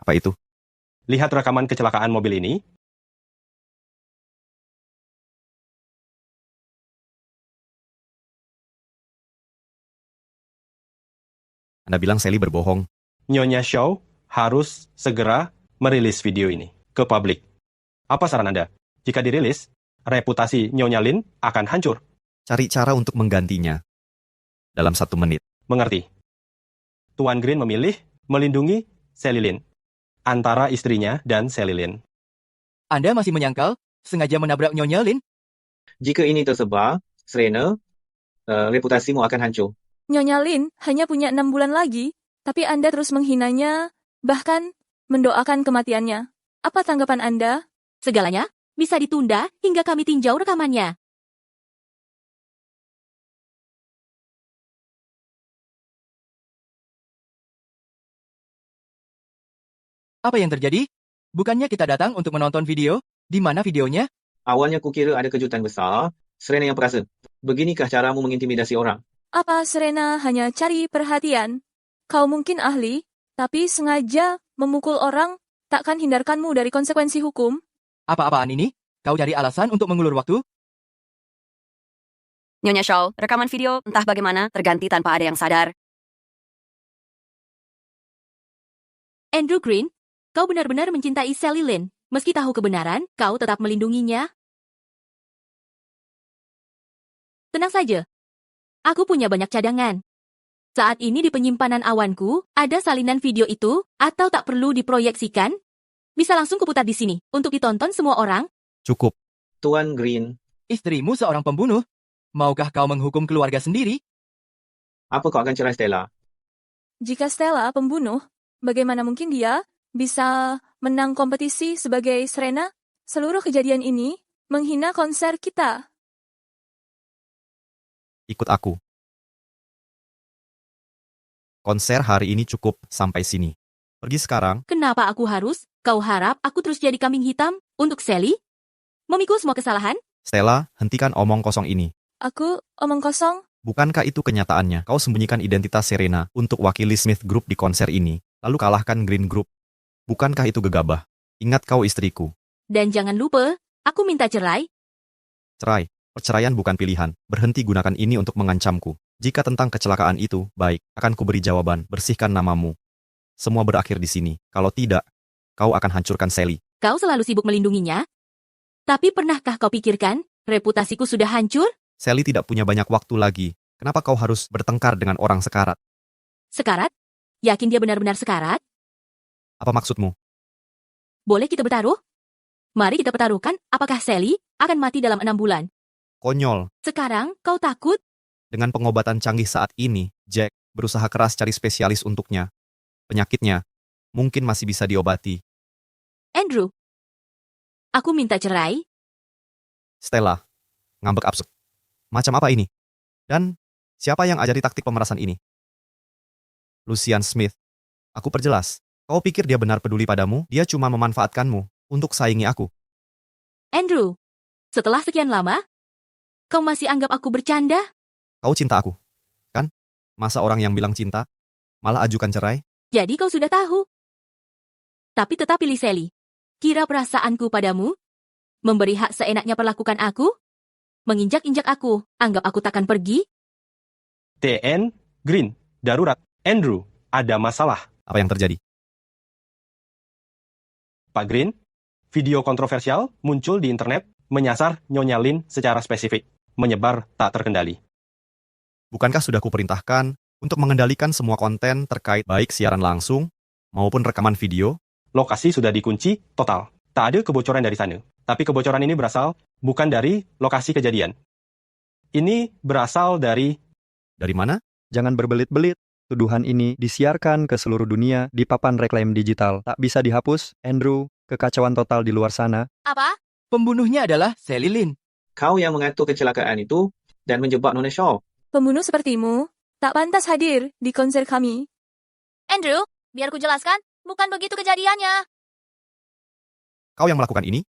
Apa itu? Lihat rekaman kecelakaan mobil ini. Anda bilang Sally berbohong. Nyonya Shaw harus segera merilis video ini ke publik. Apa saran Anda? Jika dirilis, reputasi Nyonya Lin akan hancur. Cari cara untuk menggantinya. Dalam 1 menit. Mengerti. Tuan Green memilih melindungi Sally Lin antara istrinya dan Sally Lin. Anda masih menyangkal sengaja menabrak Nyonya Lin? Jika ini tersebar, Serena, reputasimu akan hancur. Nyonya Lin hanya punya 6 bulan lagi, tapi Anda terus menghinanya, bahkan mendoakan kematiannya. Apa tanggapan Anda? Segalanya bisa ditunda hingga kami tinjau rekamannya. Apa yang terjadi? Bukannya kita datang untuk menonton video? Di mana videonya? Awalnya kukira ada kejutan besar. Serena yang perasa. Beginikah caramu mengintimidasi orang? Apa Serena hanya cari perhatian? Kau mungkin ahli, tapi sengaja memukul orang takkan hindarkanmu dari konsekuensi hukum. Apa-apaan ini? Kau cari alasan untuk mengulur waktu? Nyonya Shaw, rekaman video entah bagaimana terganti tanpa ada yang sadar. Andrew Green, kau benar-benar mencintai Sally Lin. Meski tahu kebenaran, kau tetap melindunginya. Tenang saja. Aku punya banyak cadangan. Saat ini di penyimpanan awanku, ada salinan video itu, atau tak perlu diproyeksikan, bisa langsung kuputar di sini, untuk ditonton semua orang. Cukup. Tuan Green. Istrimu seorang pembunuh. Maukah kau menghukum keluarga sendiri? Apa kau akan cerai Stella? Jika Stella pembunuh, bagaimana mungkin dia bisa menang kompetisi sebagai Serena? Seluruh kejadian ini menghina konser kita. Ikut aku. Konser hari ini cukup sampai sini. Pergi sekarang. Kenapa aku harus? Kau harap aku terus jadi kambing hitam untuk Sally? Memikul semua kesalahan? Stella, hentikan omong kosong ini. Aku omong kosong? Bukankah itu kenyataannya? Kau sembunyikan identitas Serena untuk wakili Smith Group di konser ini, lalu kalahkan Green Group. Bukankah itu gegabah? Ingat kau istriku. Dan jangan lupa, aku minta cerai. Cerai. Perceraian bukan pilihan. Berhenti gunakan ini untuk mengancamku. Jika tentang kecelakaan itu, baik, akan kuberi jawaban. Bersihkan namamu. Semua berakhir di sini. Kalau tidak, kau akan hancurkan Sally. Kau selalu sibuk melindunginya. Tapi pernahkah kau pikirkan, reputasiku sudah hancur? Sally tidak punya banyak waktu lagi. Kenapa kau harus bertengkar dengan orang sekarat? Sekarat? Yakin dia benar-benar sekarat? Apa maksudmu? Boleh kita bertaruh? Mari kita pertaruhkan apakah Sally akan mati dalam 6 bulan. Konyol. Sekarang kau takut? Dengan pengobatan canggih saat ini, Jack berusaha keras cari spesialis untuknya. Penyakitnya mungkin masih bisa diobati. Andrew, aku minta cerai. Stella, ngambek absurd. Macam apa ini? Dan siapa yang ajari taktik pemerasan ini? Lucian Smith. Aku perjelas. Kau pikir dia benar peduli padamu? Dia cuma memanfaatkanmu untuk saingi aku. Andrew, setelah sekian lama, kau masih anggap aku bercanda? Kau cinta aku, kan? Masa orang yang bilang cinta, malah ajukan cerai? Jadi kau sudah tahu. Tapi tetap pilih Sally. Kira perasaanku padamu? Memberi hak seenaknya perlakukan aku? Menginjak-injak aku, anggap aku takkan pergi? TN, Green, darurat. Andrew, ada masalah. Apa yang terjadi? Pak Green, video kontroversial muncul di internet menyasar Nyonya Lin secara spesifik, menyebar tak terkendali. Bukankah sudah kuperintahkan untuk mengendalikan semua konten terkait baik siaran langsung maupun rekaman video? Lokasi sudah dikunci total. Tak ada kebocoran dari sana. Tapi kebocoran ini berasal bukan dari lokasi kejadian. Ini berasal dari... Dari mana? Jangan berbelit-belit. Tuduhan ini disiarkan ke seluruh dunia di papan reklam digital. Tak bisa dihapus, Andrew. Kekacauan total di luar sana. Apa? Pembunuhnya adalah Sally Lin. Kau yang mengatur kecelakaan itu dan menjebak Nona Shaw. Pembunuh sepertimu tak pantas hadir di konser kami. Andrew, biar ku jelaskan, bukan begitu kejadiannya. Kau yang melakukan ini?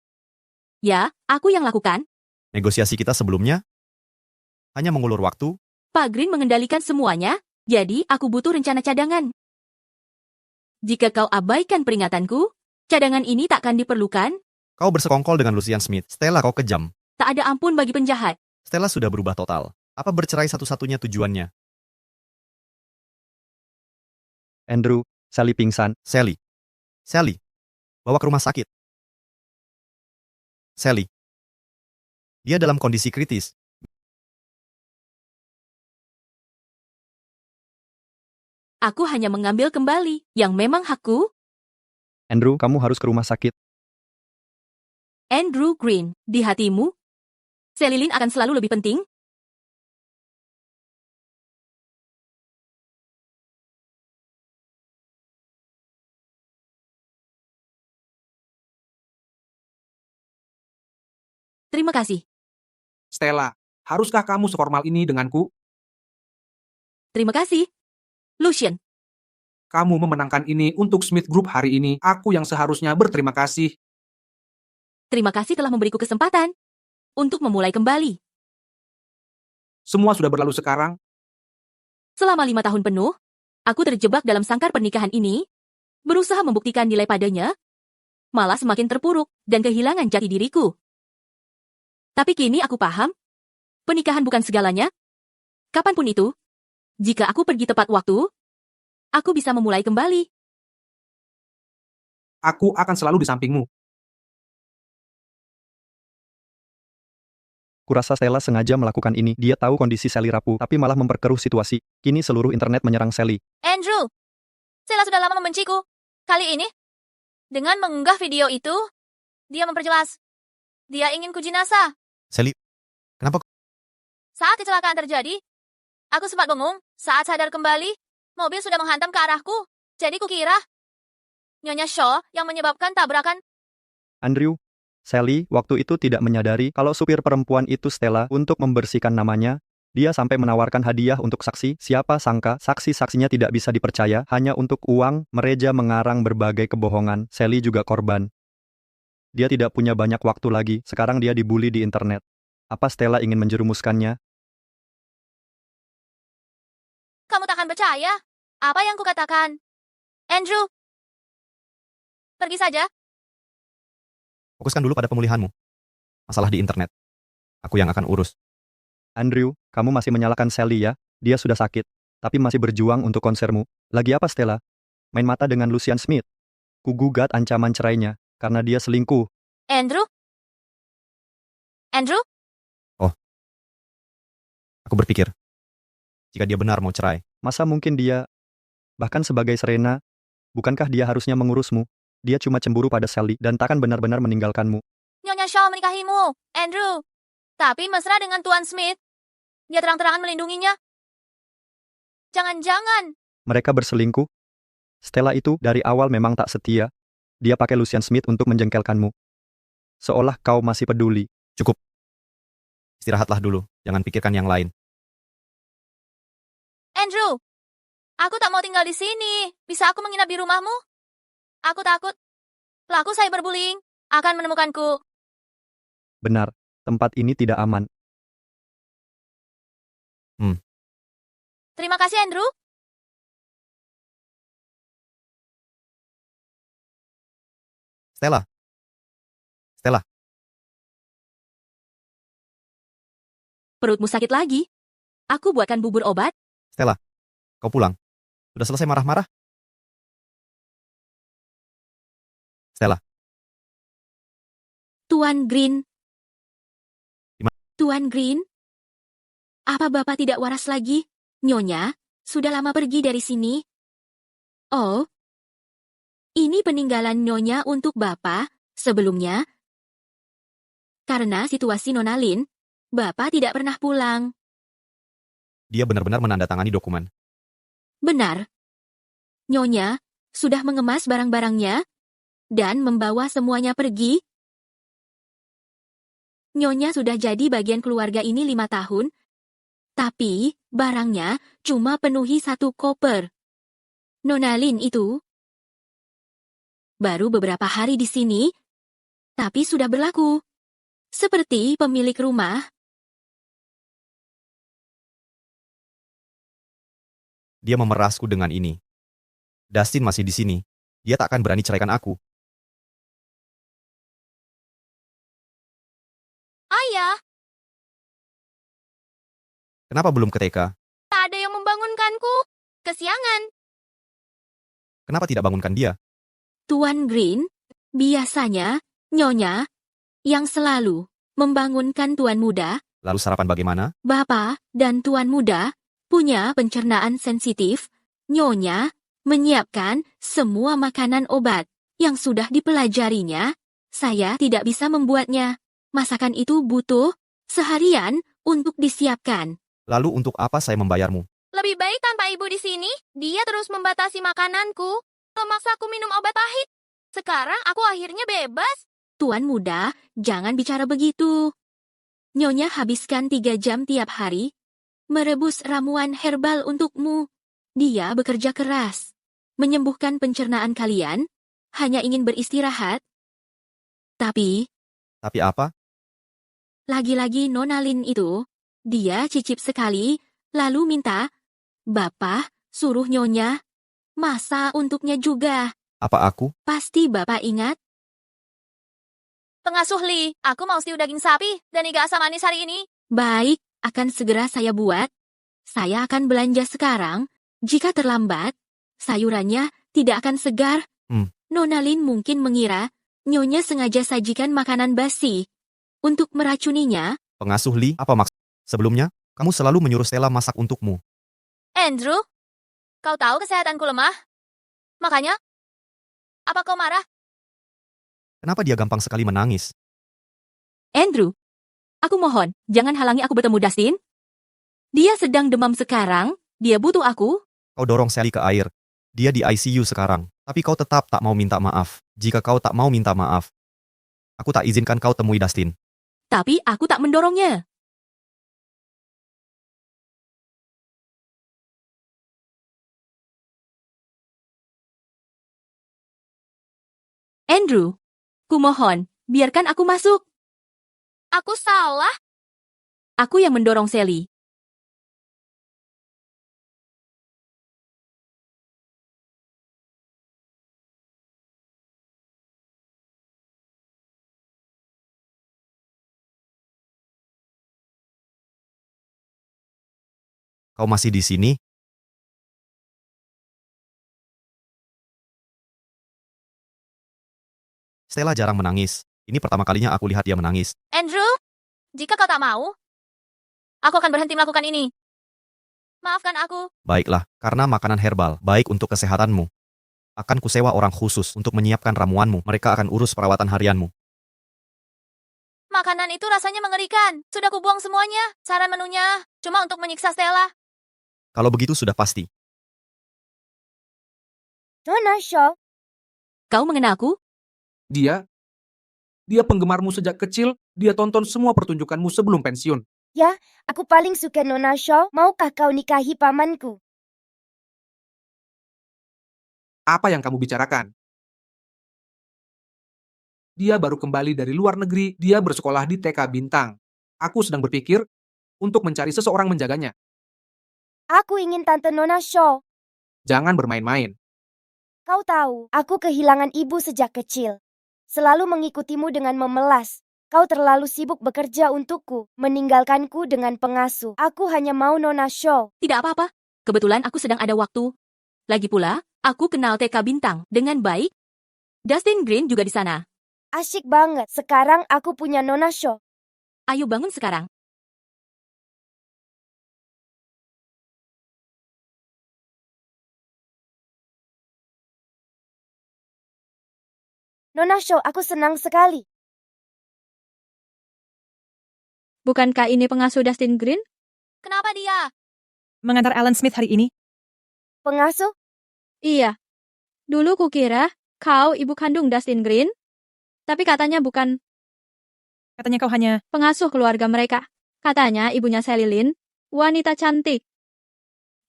Ya, aku yang lakukan. Negosiasi kita sebelumnya hanya mengulur waktu. Pak Green mengendalikan semuanya, jadi aku butuh rencana cadangan. Jika kau abaikan peringatanku, cadangan ini tak akan diperlukan. Kau bersekongkol dengan Lucian Smith. Stella, kau kejam. Tak ada ampun bagi penjahat. Stella sudah berubah total. Apa bercerai satu-satunya tujuannya? Andrew, Sally pingsan. Sally. Sally. Bawa ke rumah sakit. Sally. Dia dalam kondisi kritis. Aku hanya mengambil kembali yang memang hakku. Andrew, kamu harus ke rumah sakit. Andrew Green, di hatimu, Sally Lin akan selalu lebih penting. Terima kasih. Stella, haruskah kamu seformal ini denganku? Terima kasih. Lucian, Kamu memenangkan ini untuk Smith Group hari ini. Aku yang seharusnya berterima kasih. terima kasih telah memberiku kesempatan untuk memulai kembali. Semua sudah berlalu sekarang. Selama 5 tahun penuh, aku terjebak dalam sangkar pernikahan ini, berusaha membuktikan nilai padanya, malah semakin terpuruk dan kehilangan jati diriku. Tapi kini aku paham, pernikahan bukan segalanya. Kapanpun itu, jika aku pergi tepat waktu, aku bisa memulai kembali. Aku akan selalu di sampingmu. Kurasa Stella sengaja melakukan ini. Dia tahu kondisi Sally rapuh, tapi malah memperkeruh situasi. Kini seluruh internet menyerang Sally. Andrew, Stella sudah lama membenciku. Kali ini, dengan mengunggah video itu, dia memperjelas. Dia ingin ku jinazah. Sally, kenapa? Saat kecelakaan terjadi, aku sempat bengong. Saat sadar kembali, mobil sudah menghantam ke arahku. Jadi kukira Nyonya Shaw yang menyebabkan tabrakan. Andrew, Sally waktu itu tidak menyadari kalau supir perempuan itu Stella. Untuk membersihkan namanya, dia sampai menawarkan hadiah untuk saksi. Siapa sangka saksi-saksinya tidak bisa dipercaya hanya untuk uang. Mereka mengarang berbagai kebohongan. Sally juga korban. Dia tidak punya banyak waktu lagi. Sekarang dia dibully di internet. Apa Stella ingin menjerumuskannya? Kamu takkan percaya apa yang kukatakan. Andrew, pergi saja. Fokuskan dulu pada pemulihanmu. Masalah di internet. Aku yang akan urus. Andrew, kamu masih menyalahkan Sally ya? Dia sudah sakit, tapi masih berjuang untuk konsermu. Lagi apa Stella? Main mata dengan Lucian Smith? Kugugat ancaman cerainya, karena dia selingkuh. Andrew? Andrew? Oh. Aku berpikir, jika dia benar mau cerai. Masa mungkin dia, bahkan sebagai Serena, bukankah dia harusnya mengurusmu? Dia cuma cemburu pada Sally dan takkan benar-benar meninggalkanmu. Nyonya Shaw menikahimu, Andrew. Tapi mesra dengan Tuan Smith. Dia terang-terangan melindunginya. Jangan-jangan. Mereka berselingkuh? Stella itu dari awal memang tak setia. Dia pakai Lucian Smith untuk menjengkelkanmu. Seolah kau masih peduli. Cukup. Istirahatlah dulu, jangan pikirkan yang lain. Andrew, aku tak mau tinggal di sini. Bisa aku menginap di rumahmu? Aku takut pelaku cyberbullying akan menemukanku. Benar, tempat ini tidak aman. Terima kasih, Andrew. Stella. Stella. Perutmu sakit lagi? Aku buatkan bubur obat. Stella, kau pulang. Sudah selesai marah-marah? Stella. Tuan Green. Gimana? Tuan Green? Apa Bapak tidak waras lagi? Nyonya, sudah lama pergi dari sini. Oh, ini peninggalan Nyonya untuk Bapak sebelumnya. Karena situasi Nona Lin, Bapak tidak pernah pulang. Dia benar-benar menandatangani dokumen. Benar. Nyonya sudah mengemas barang-barangnya dan membawa semuanya pergi? Nyonya sudah jadi bagian keluarga ini 5 tahun, tapi barangnya cuma penuhi 1 koper. Nona Lin itu baru beberapa hari di sini, tapi sudah berlaku seperti pemilik rumah. Dia memerasku dengan ini. Dustin masih di sini. Dia tak akan berani ceraikan aku. Ayah, Kenapa belum ke TK? tak ada yang membangunkanku. Kesiangan. Kenapa tidak bangunkan dia? Tuan Green, biasanya Nyonya yang selalu membangunkan Tuan Muda. Lalu sarapan bagaimana? Bapak dan Tuan Muda punya pencernaan sensitif. Nyonya menyiapkan semua makanan obat yang sudah dipelajarinya. Saya tidak bisa membuatnya. Masakan itu butuh seharian untuk disiapkan. Lalu untuk apa saya membayarmu? Lebih baik tanpa ibu di sini, dia terus membatasi makananku. Memaksaku minum obat pahit. Sekarang aku akhirnya bebas. Tuan Muda, jangan bicara begitu. Nyonya habiskan 3 jam tiap hari merebus ramuan herbal untukmu. Dia bekerja keras, menyembuhkan pencernaan kalian, hanya ingin beristirahat. Tapi apa? Lagi-lagi Nona Lin itu, dia cicip sekali, lalu minta, Bapak suruh Nyonya masak untuknya juga. Apa aku? Pasti Bapak ingat. Pengasuh Li, aku mau stew daging sapi dan iga asam manis hari ini. Baik, akan segera saya buat. Saya akan belanja sekarang. Jika terlambat, sayurannya tidak akan segar. Nona Lin mungkin mengira Nyonya sengaja sajikan makanan basi untuk meracuninya. Pengasuh Lee, apa maksud? Sebelumnya, kamu selalu menyuruh Stella masak untukmu. Andrew, kau tahu kesehatanku lemah? Makanya, apa kau marah? Kenapa dia gampang sekali menangis? Andrew, aku mohon, jangan halangi aku bertemu Dustin. Dia sedang demam sekarang, dia butuh aku. Kau dorong Sally ke air. Dia di ICU sekarang. Tapi kau tetap tak mau minta maaf. Jika kau tak mau minta maaf, aku tak izinkan kau temui Dustin. Tapi aku tak mendorongnya. Andrew, kumohon, biarkan aku masuk. Aku salah? Aku yang mendorong Sally. Kau masih di sini? Stella jarang menangis. Ini pertama kalinya aku lihat dia menangis. Andrew, jika kau tak mau, aku akan berhenti melakukan ini. Maafkan aku. Baiklah, karena makanan herbal baik untuk kesehatanmu. Akan kusewa orang khusus untuk menyiapkan ramuanmu. Mereka akan urus perawatan harianmu. Makanan itu rasanya mengerikan. Sudah kubuang semuanya. Saran menunya cuma untuk menyiksa Stella. Kalau begitu sudah pasti. Nona Shaw. Kau mengenalku? Dia penggemarmu sejak kecil. Dia tonton semua pertunjukanmu sebelum pensiun. Ya, aku paling suka Nona Shaw. Maukah kau nikahi pamanku? Apa yang kamu bicarakan? Dia baru kembali dari luar negeri. Dia bersekolah di TK Bintang. Aku sedang berpikir untuk mencari seseorang menjaganya. Aku ingin Tante Nona Shaw. Jangan bermain-main. Kau tahu, aku kehilangan ibu sejak kecil. Selalu mengikutimu dengan memelas. Kau terlalu sibuk bekerja untukku, meninggalkanku dengan pengasuh. Aku hanya mau Nona Shaw. Tidak apa-apa. Kebetulan aku sedang ada waktu. Lagi pula, aku kenal TK Bintang dengan baik. Dustin Green juga di sana. Asyik banget. Sekarang aku punya Nona Shaw. Ayo bangun sekarang. Nona Shaw, aku senang sekali. Bukankah ini pengasuh Dustin Green? Kenapa dia? Mengantar Alan Smith hari ini? Pengasuh? Iya. Dulu kukira Kau ibu kandung Dustin Green? Tapi katanya bukan Katanya kau hanya... pengasuh keluarga mereka. Katanya ibunya Sally Lynn, wanita cantik.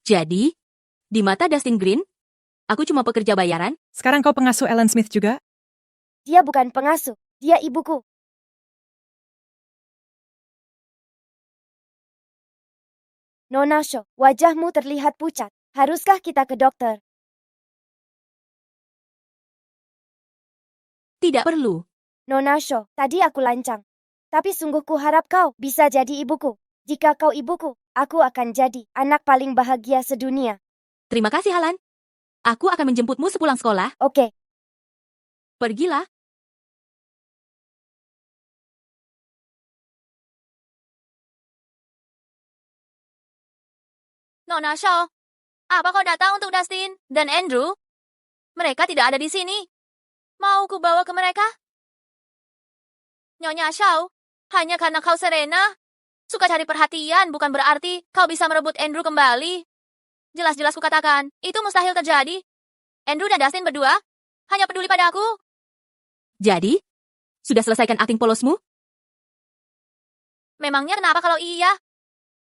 Jadi, di mata Dustin Green, aku cuma pekerja bayaran? Sekarang kau pengasuh Alan Smith juga? Dia bukan pengasuh, dia ibuku. Nona Shaw, wajahmu terlihat pucat. Haruskah kita ke dokter? Tidak perlu. Nona Shaw, tadi aku lancang. Tapi sungguh kuharap kau bisa jadi ibuku. Jika kau ibuku, aku akan jadi anak paling bahagia sedunia. Terima kasih, Alan. Aku akan menjemputmu sepulang sekolah. Oke. Pergilah. Nona Shaw, apa kau datang untuk Dustin dan Andrew? Mereka tidak ada di sini. Mau ku bawa ke mereka? Nyonya Shaw, hanya karena kau Serena, suka cari perhatian bukan berarti kau bisa merebut Andrew kembali. Jelas-jelas kukatakan, itu mustahil terjadi. Andrew dan Dustin berdua hanya peduli pada aku. Jadi, sudah selesaikan akting polosmu? Memangnya kenapa kalau iya?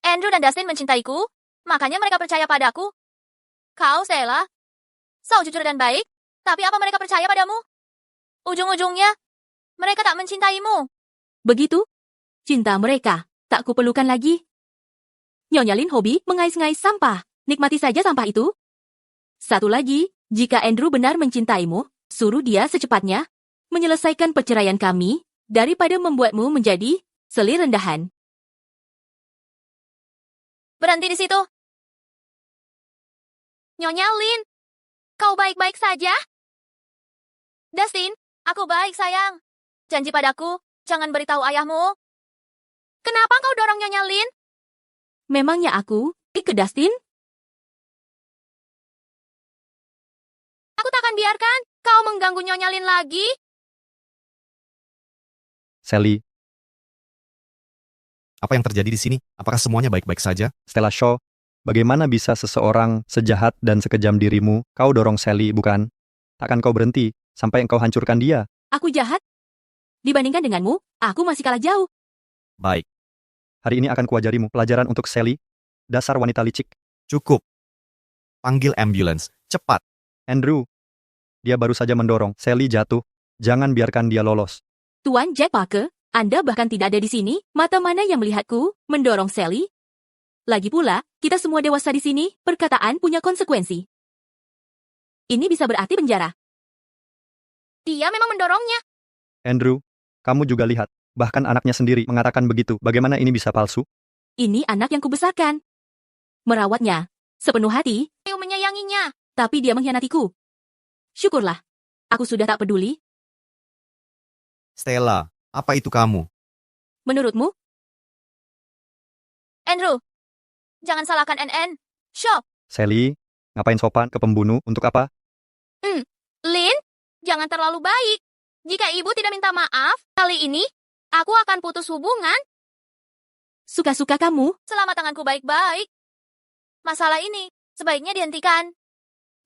Andrew dan Dustin mencintaiku, makanya mereka percaya padaku. Kau, Stella, jujur dan baik, tapi apa mereka percaya padamu? Ujung-ujungnya, mereka tak mencintaimu. Begitu? Cinta mereka tak kuperlukan lagi. Nyonya Lin hobi mengais-ngais sampah. Nikmati saja sampah itu. Satu lagi, jika Andrew benar mencintaimu, suruh dia secepatnya menyelesaikan perceraian kami daripada membuatmu menjadi seli rendahan. Berhenti di situ. Nyonya Lin, kau baik-baik saja? Dustin, aku baik sayang. Janji padaku, jangan beritahu ayahmu. Kenapa kau dorong Nyonya Lin? Memangnya aku ke Dustin? Aku takkan biarkan kau mengganggu Nyonya Lin lagi. Sally, apa yang terjadi di sini? Apakah semuanya baik-baik saja? Stella Shaw, bagaimana bisa seseorang sejahat dan sekejam dirimu, kau dorong Sally, bukan? Takkan kau berhenti sampai engkau hancurkan dia? Aku jahat? Dibandingkan denganmu, aku masih kalah jauh. Baik. Hari ini akan kuajarimu pelajaran untuk Sally. Dasar wanita licik. Cukup. Panggil ambulans. Cepat. Andrew, dia baru saja mendorong Sally jatuh. Jangan biarkan dia lolos. Tuan Jack Parker, Anda bahkan tidak ada di sini. Mata mana yang melihatku mendorong Sally? Lagi pula, kita semua dewasa di sini, perkataan punya konsekuensi. Ini bisa berarti penjara. Dia memang mendorongnya. Andrew, kamu juga lihat. Bahkan anaknya sendiri mengatakan begitu. Bagaimana ini bisa palsu? Ini anak yang kubesarkan. Merawatnya sepenuh hati. Aku menyayanginya. Tapi dia mengkhianatiku. Syukurlah. Aku sudah tak peduli. Stella, apa itu kamu? Menurutmu? Andrew, jangan salahkan NN. Shaw. Sally, ngapain sopan ke pembunuh? Untuk apa? Lin, jangan terlalu baik. Jika ibu tidak minta maaf, kali ini, aku akan putus hubungan. Suka-suka kamu. Selama tanganku baik-baik. Masalah ini, sebaiknya dihentikan.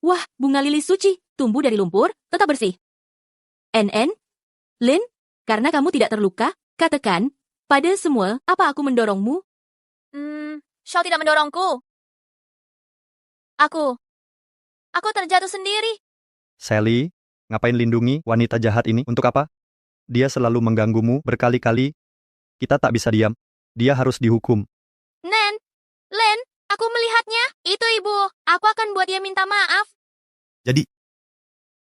Wah, bunga lili suci, tumbuh dari lumpur, tetap bersih. NN? Lin, karena kamu tidak terluka, katakan, pada semua, apa aku mendorongmu? Shaw tidak mendorongku. Aku terjatuh sendiri. Sally, ngapain lindungi wanita jahat ini? Untuk apa? Dia selalu mengganggumu berkali-kali. Kita tak bisa diam. Dia harus dihukum. Len, aku melihatnya. Itu ibu. Aku akan buat dia minta maaf. Jadi,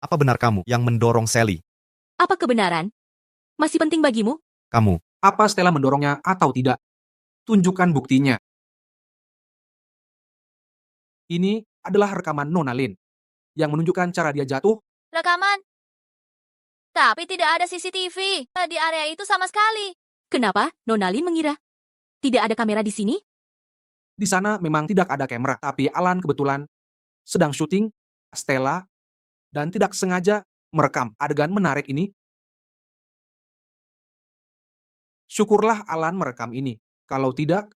apa benar kamu yang mendorong Sally? Apa kebenaran? Masih penting bagimu? Kamu. Apa Stella mendorongnya atau tidak? Tunjukkan buktinya. Ini adalah rekaman Nona Lin yang menunjukkan cara dia jatuh. Rekaman. Tapi tidak ada CCTV di area itu sama sekali. Kenapa Nona Lin mengira tidak ada kamera di sini? Di sana memang tidak ada kamera, tapi Alan kebetulan sedang syuting Stella dan tidak sengaja merekam adegan menarik ini. Syukurlah Alan merekam ini. Kalau tidak,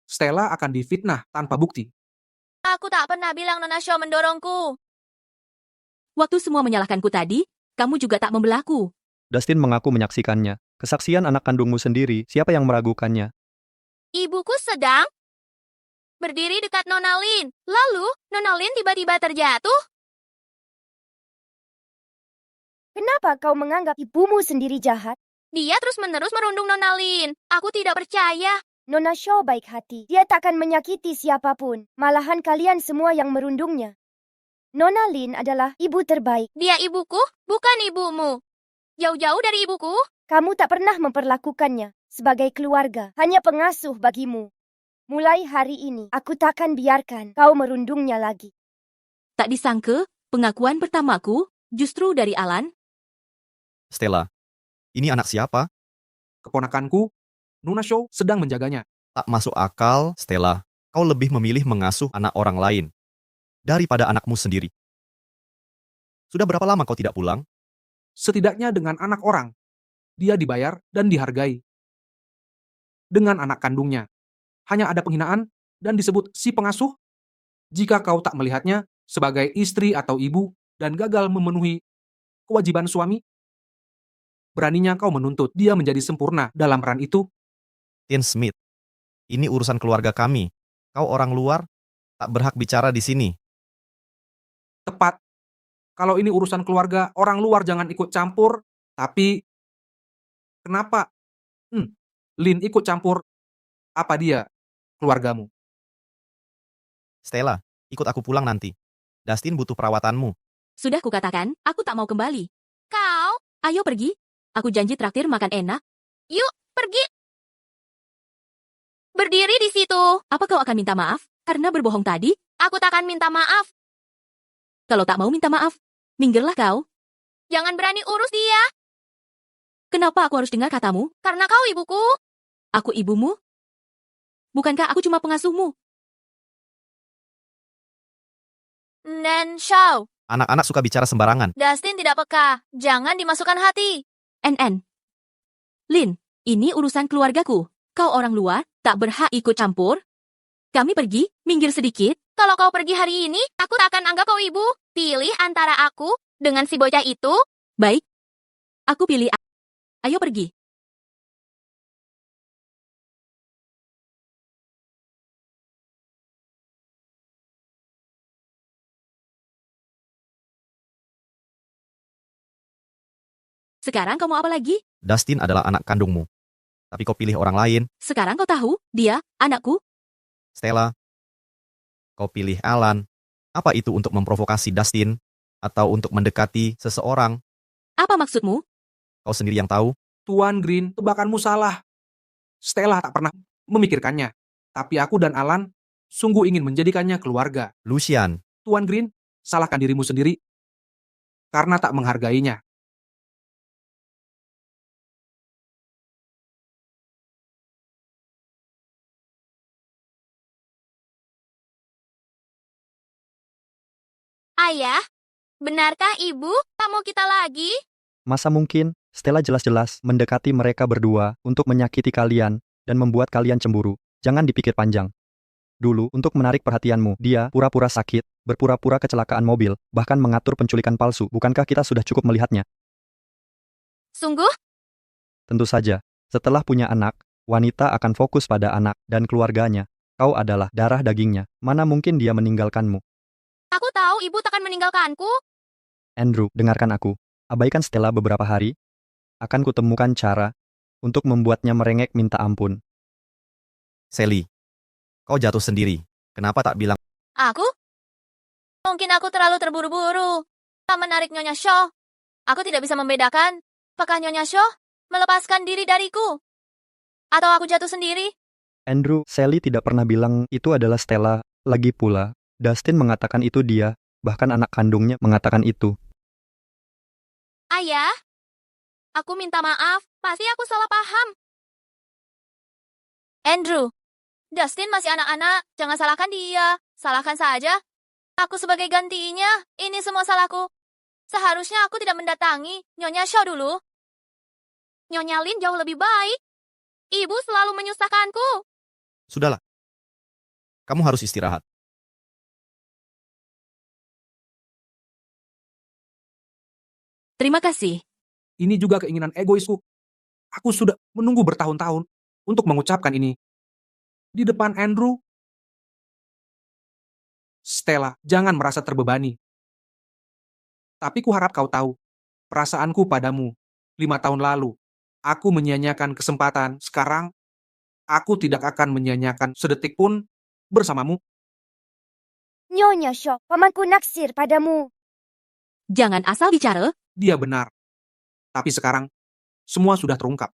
Stella akan difitnah tanpa bukti. Aku tak pernah bilang Nona Shaw mendorongku. Waktu semua menyalahkanku tadi, kamu juga tak membelaku. Dustin mengaku menyaksikannya. Kesaksian anak kandungmu sendiri, siapa yang meragukannya? Ibuku sedang berdiri dekat Nona Lin. Lalu, Nona Lin tiba-tiba terjatuh. Kenapa kau menganggap ibumu sendiri jahat? Dia terus-menerus merundung Nona Lin. Aku tidak percaya. Nona Shaw baik hati. Dia takkan menyakiti siapapun. Malahan kalian semua yang merundungnya. Nona Lin adalah ibu terbaik. Dia ibuku, bukan ibumu. Jauh-jauh dari ibuku. Kamu tak pernah memperlakukannya sebagai keluarga, hanya pengasuh bagimu. Mulai hari ini, aku takkan biarkan kau merundungnya lagi. Tak disangka, pengakuan pertamaku justru dari Alan. Stella, ini anak siapa? Keponakanku, Nona Shaw sedang menjaganya. Tak masuk akal, Stella. Kau lebih memilih mengasuh anak orang lain daripada anakmu sendiri. Sudah berapa lama kau tidak pulang? Setidaknya dengan anak orang, dia dibayar dan dihargai. Dengan anak kandungnya, hanya ada penghinaan dan disebut si pengasuh. Jika kau tak melihatnya sebagai istri atau ibu dan gagal memenuhi kewajiban suami, beraninya kau menuntut dia menjadi sempurna dalam peran itu. Tin Smith, ini urusan keluarga kami. Kau orang luar, tak berhak bicara di sini. Tepat. Kalau ini urusan keluarga, orang luar jangan ikut campur. Tapi, kenapa? Lin ikut campur. Apa dia keluargamu? Stella, ikut aku pulang nanti. Dustin butuh perawatanmu. Sudah kukatakan, aku tak mau kembali. Kau? Ayo pergi. Aku janji traktir makan enak. Yuk, pergi. Berdiri di situ. Apa kau akan minta maaf karena berbohong tadi? Aku takkan minta maaf. Kalau tak mau minta maaf, minggirlah kau. Jangan berani urus dia. Kenapa aku harus dengar katamu? Karena kau ibuku. Aku ibumu? Bukankah aku cuma pengasuhmu? Nen Shaw. Anak-anak suka bicara sembarangan. Dustin tidak peka. Jangan dimasukkan hati. NN. Lin, ini urusan keluargaku. Kau orang luar, tak berhak ikut campur. Kami pergi, minggir sedikit. Kalau kau pergi hari ini, aku tak akan anggap kau ibu. Pilih antara aku dengan si bocah itu. Baik. Aku pilih. Ayo pergi. Sekarang kau mau apa lagi? Dustin adalah anak kandungmu. Tapi kau pilih orang lain. Sekarang kau tahu, dia, anakku. Stella, kau pilih Alan. Apa itu untuk memprovokasi Dustin? Atau untuk mendekati seseorang? Apa maksudmu? Kau sendiri yang tahu. Tuan Green, tebakanmu salah. Stella tak pernah memikirkannya. Tapi aku dan Alan sungguh ingin menjadikannya keluarga. Lucian. Tuan Green, salahkan dirimu sendiri. Karena tak menghargainya. Ayah, benarkah ibu tak mau kita lagi? Masa mungkin Stella jelas-jelas mendekati mereka berdua untuk menyakiti kalian dan membuat kalian cemburu. Jangan dipikir panjang. Dulu, untuk menarik perhatianmu, dia pura-pura sakit, berpura-pura kecelakaan mobil, bahkan mengatur penculikan palsu. Bukankah kita sudah cukup melihatnya? Sungguh? Tentu saja. Setelah punya anak, wanita akan fokus pada anak dan keluarganya. Kau adalah darah dagingnya. Mana mungkin dia meninggalkanmu? Aku tahu ibu takkan meninggalkanku. Andrew, dengarkan aku. Abaikan Stella beberapa hari. Akan kutemukan cara untuk membuatnya merengek minta ampun. Sally, kau jatuh sendiri. Kenapa tak bilang? Aku? Mungkin aku terlalu terburu-buru. Tak menarik Nyonya Shaw. Aku tidak bisa membedakan. Apakah Nyonya Shaw melepaskan diri dariku? Atau aku jatuh sendiri? Andrew, Sally tidak pernah bilang itu adalah Stella. Lagi pula, Dustin mengatakan itu dia. Bahkan anak kandungnya mengatakan itu. Ayah, aku minta maaf. Pasti aku salah paham. Andrew, Dustin masih anak-anak. Jangan salahkan dia. Salahkan saja. Aku sebagai gantinya. Ini semua salahku. Seharusnya aku tidak mendatangi Nyonya Shaw dulu. Nyonya Lin jauh lebih baik. Ibu selalu menyusahkanku. Sudahlah. Kamu harus istirahat. Terima kasih. Ini juga keinginan egoisku. Aku sudah menunggu bertahun-tahun untuk mengucapkan ini. Di depan Andrew. Stella, jangan merasa terbebani. Tapi kuharap kau tahu, perasaanku padamu 5 tahun lalu. Aku menyia-nyiakan kesempatan. Sekarang, aku tidak akan menyia-nyiakan sedetik pun bersamamu. Nyonya Shaw, pamanku naksir padamu. Jangan asal bicara. Dia benar. Tapi sekarang, semua sudah terungkap.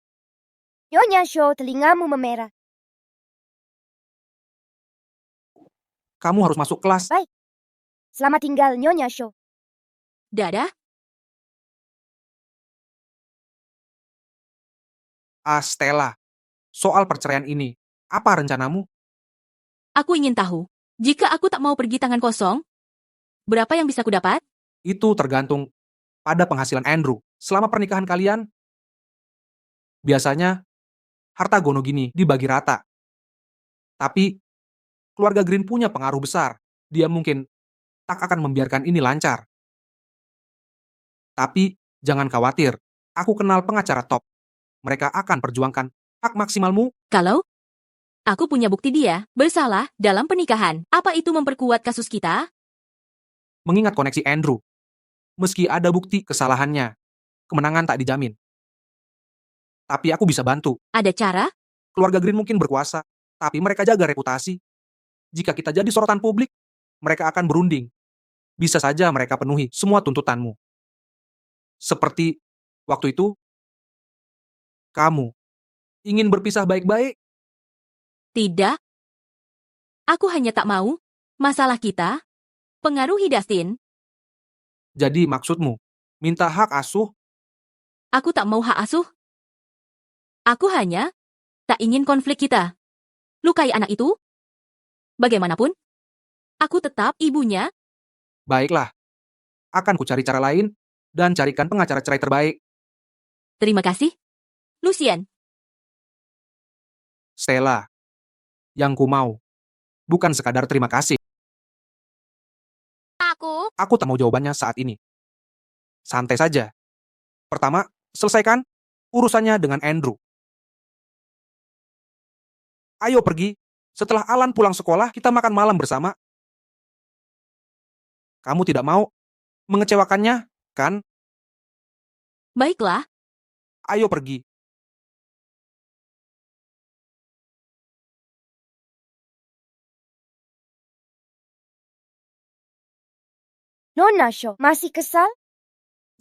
Nyonya Shaw, telingamu memerah. Kamu harus masuk kelas. Baik. Selamat tinggal, Nyonya Shaw. Dadah. Stella, soal perceraian ini, apa rencanamu? Aku ingin tahu, jika aku tak mau pergi tangan kosong, berapa yang bisa kudapat? Itu tergantung pada penghasilan Andrew. Selama pernikahan kalian, biasanya harta gono gini dibagi rata. Tapi, keluarga Green punya pengaruh besar. Dia mungkin tak akan membiarkan ini lancar. Tapi, jangan khawatir. Aku kenal pengacara top. Mereka akan perjuangkan hak maksimalmu. Kalau aku punya bukti dia bersalah dalam pernikahan, apa itu memperkuat kasus kita? Mengingat koneksi Andrew. Meski ada bukti kesalahannya, kemenangan tak dijamin. Tapi aku bisa bantu. Ada cara? Keluarga Green mungkin berkuasa, tapi mereka jaga reputasi. Jika kita jadi sorotan publik, mereka akan berunding. Bisa saja mereka penuhi semua tuntutanmu. Seperti waktu itu, kamu ingin berpisah baik-baik? Tidak. Aku hanya tak mau masalah kita pengaruhi Dustin. Jadi maksudmu, minta hak asuh? Aku tak mau hak asuh. Aku hanya tak ingin konflik kita lukai anak itu. Bagaimanapun, aku tetap ibunya. Baiklah. Akan ku cari cara lain dan carikan pengacara cerai terbaik. Terima kasih, Lucien. Stella, yang ku mau bukan sekadar terima kasih. Aku tak mau jawabannya saat ini. Santai saja. Pertama, selesaikan urusannya dengan Andrew. Ayo pergi. Setelah Alan pulang sekolah, kita makan malam bersama. Kamu tidak mau mengecewakannya, kan? Baiklah. Ayo pergi. Nona Shaw, masih kesal?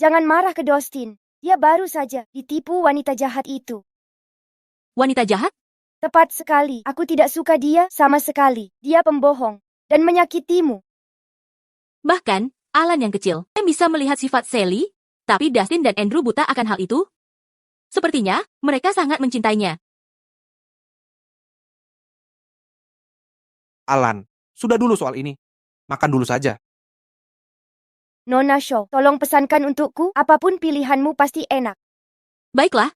Jangan marah ke Dustin. Dia baru saja ditipu wanita jahat itu. Wanita jahat? Tepat sekali. Aku tidak suka dia sama sekali. Dia pembohong dan menyakitimu. Bahkan, Alan yang kecil yang bisa melihat sifat Sally, tapi Dustin dan Andrew buta akan hal itu. Sepertinya, mereka sangat mencintainya. Alan, sudah dulu soal ini. Makan dulu saja. Nona Shaw, tolong pesankan untukku, apapun pilihanmu pasti enak. Baiklah.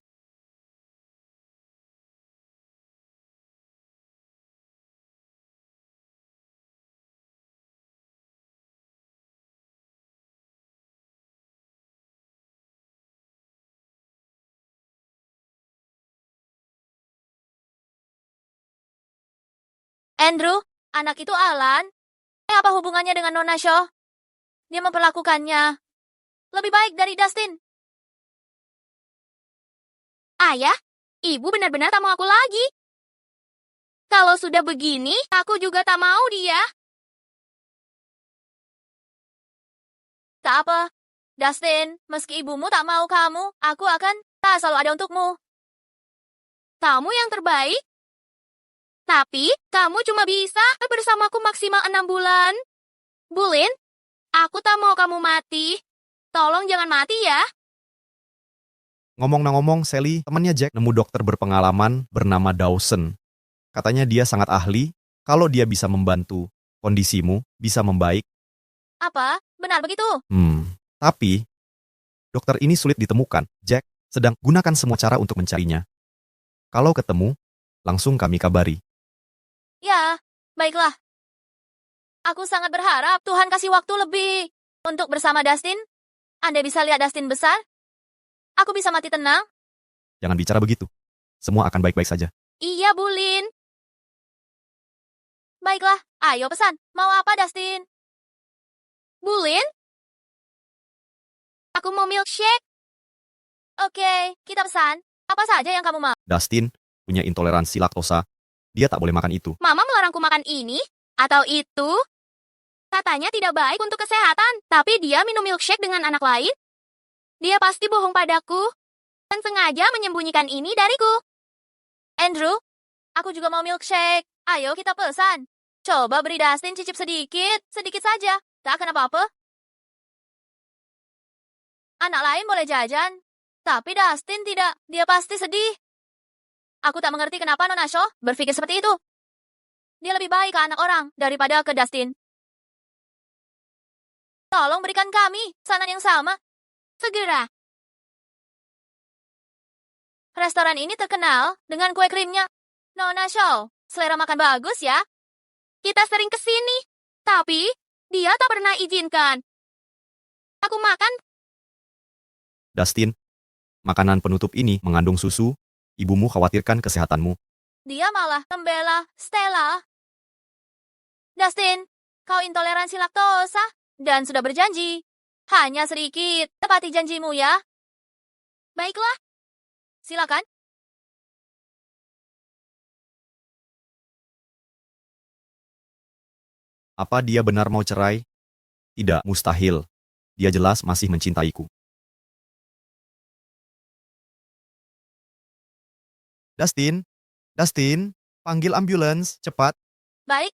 Andrew, anak itu Alan. Apa hubungannya dengan Nona Shaw? Dia memperlakukannya lebih baik dari Dustin. Ayah, ibu benar-benar tak mau aku lagi. Kalau sudah begini, aku juga tak mau dia. Tak apa, Dustin, meski ibumu tak mau kamu, aku akan tak selalu ada untukmu. Kamu yang terbaik. Tapi, kamu cuma bisa bersamaku maksimal 6 bulan. Bulin, aku tak mau kamu mati. Tolong jangan mati ya. Ngomong-ngomong, Sally, temannya Jack nemu dokter berpengalaman bernama Dawson. Katanya dia sangat ahli, kalau dia bisa membantu, kondisimu bisa membaik. Apa? Benar begitu? Tapi, dokter ini sulit ditemukan. Jack sedang gunakan semua cara untuk mencarinya. Kalau ketemu, langsung kami kabari. Ya, baiklah. Aku sangat berharap Tuhan kasih waktu lebih untuk bersama Dustin. Anda bisa lihat Dustin besar? Aku bisa mati tenang? Jangan bicara begitu. Semua akan baik-baik saja. Iya, Bu Lin. Baiklah, ayo pesan. Mau apa, Dustin? Bu Lin? Aku mau milkshake. Oke, kita pesan. Apa saja yang kamu mau? Dustin punya intoleransi laktosa. Dia tak boleh makan itu. Mama melarangku makan ini atau itu? Katanya tidak baik untuk kesehatan, tapi dia minum milkshake dengan anak lain. Dia pasti bohong padaku dan sengaja menyembunyikan ini dariku. Andrew, aku juga mau milkshake. Ayo kita pesan. Coba beri Dustin cicip sedikit, sedikit saja. Tak akan apa-apa. Anak lain boleh jajan, tapi Dustin tidak. Dia pasti sedih. Aku tak mengerti kenapa Nona Shaw berpikir seperti itu. Dia lebih baik ke anak orang daripada ke Dustin. Tolong berikan kami pesanan yang sama. Segera. Restoran ini terkenal dengan kue krimnya. Nona Shaw, selera makan bagus ya. Kita sering ke sini, tapi dia tak pernah izinkan aku makan. Dustin, makanan penutup ini mengandung susu. Ibumu khawatirkan kesehatanmu. Dia malah membela Stella. Dustin, kau intoleransi laktosa dan sudah berjanji. Hanya sedikit, tepati janjimu ya. Baiklah, silakan. Apa dia benar mau cerai? Tidak, mustahil. Dia jelas masih mencintaiku. Dustin, Dustin, panggil ambulans, cepat. Baik.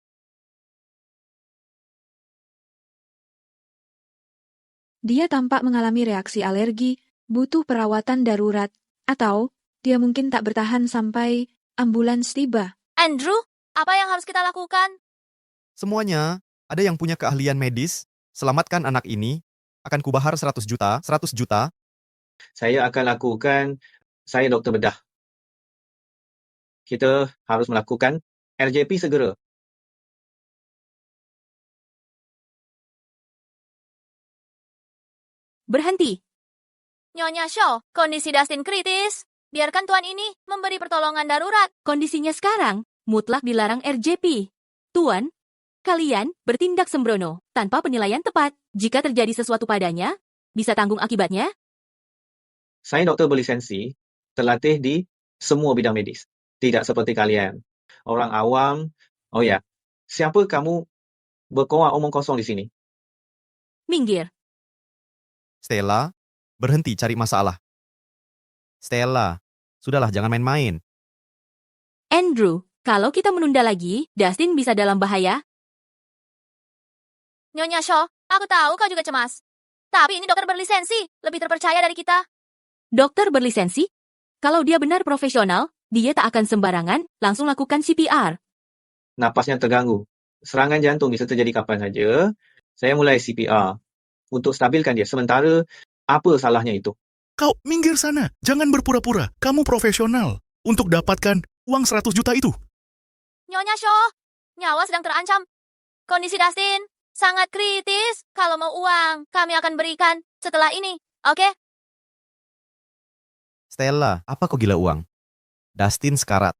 Dia tampak mengalami reaksi alergi, butuh perawatan darurat, atau dia mungkin tak bertahan sampai ambulans tiba. Andrew, apa yang harus kita lakukan? Semuanya, ada yang punya keahlian medis, selamatkan anak ini, akan kubahar 100 juta, 100 juta. Saya akan lakukan, saya doktor bedah. Kita harus melakukan RJP segera. Berhenti. Nyonya Shaw, kondisi Dustin kritis. Biarkan tuan ini memberi pertolongan darurat. Kondisinya sekarang mutlak dilarang RJP. Tuan, kalian bertindak sembrono tanpa penilaian tepat. Jika terjadi sesuatu padanya, bisa tanggung akibatnya. Saya doktor berlisensi, terlatih di semua bidang medis. Tidak seperti kalian. Orang awam. Oh ya, siapa kamu berkoar omong kosong di sini? Minggir. Stella, berhenti cari masalah. Stella, sudahlah jangan main-main. Andrew, kalau kita menunda lagi, Dustin bisa dalam bahaya. Nyonya Shaw, aku tahu kau juga cemas. Tapi ini dokter berlisensi, lebih terpercaya dari kita. Dokter berlisensi? Kalau dia benar profesional, dia tak akan sembarangan langsung lakukan CPR. Napasnya terganggu. Serangan jantung bisa terjadi kapan saja. Saya mulai CPR untuk stabilkan dia. Sementara, apa salahnya itu? Kau minggir sana. Jangan berpura-pura. Kamu profesional untuk dapatkan uang 100 juta itu. Nyonya Shaw, nyawa sedang terancam. Kondisi Dustin sangat kritis. Kalau mau uang, kami akan berikan setelah ini. Oke? Stella, apa kau gila uang? Dustin sekarat.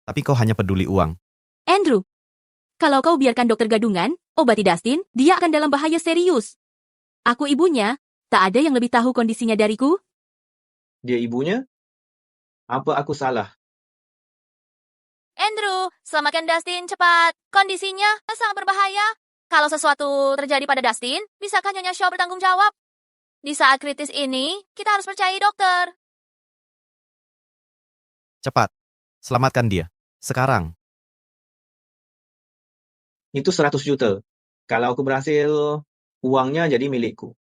Tapi kau hanya peduli uang. Andrew, kalau kau biarkan dokter gadungan, obati Dustin, dia akan dalam bahaya serius. Aku ibunya, tak ada yang lebih tahu kondisinya dariku. Dia ibunya? Apa aku salah? Andrew, selamatkan Dustin cepat. Kondisinya sangat berbahaya. Kalau sesuatu terjadi pada Dustin, bisakah Nyonya Shaw bertanggung jawab? Di saat kritis ini, kita harus percayai dokter. Cepat, selamatkan dia. Sekarang. Itu 100 juta. Kalau aku berhasil, uangnya jadi milikku.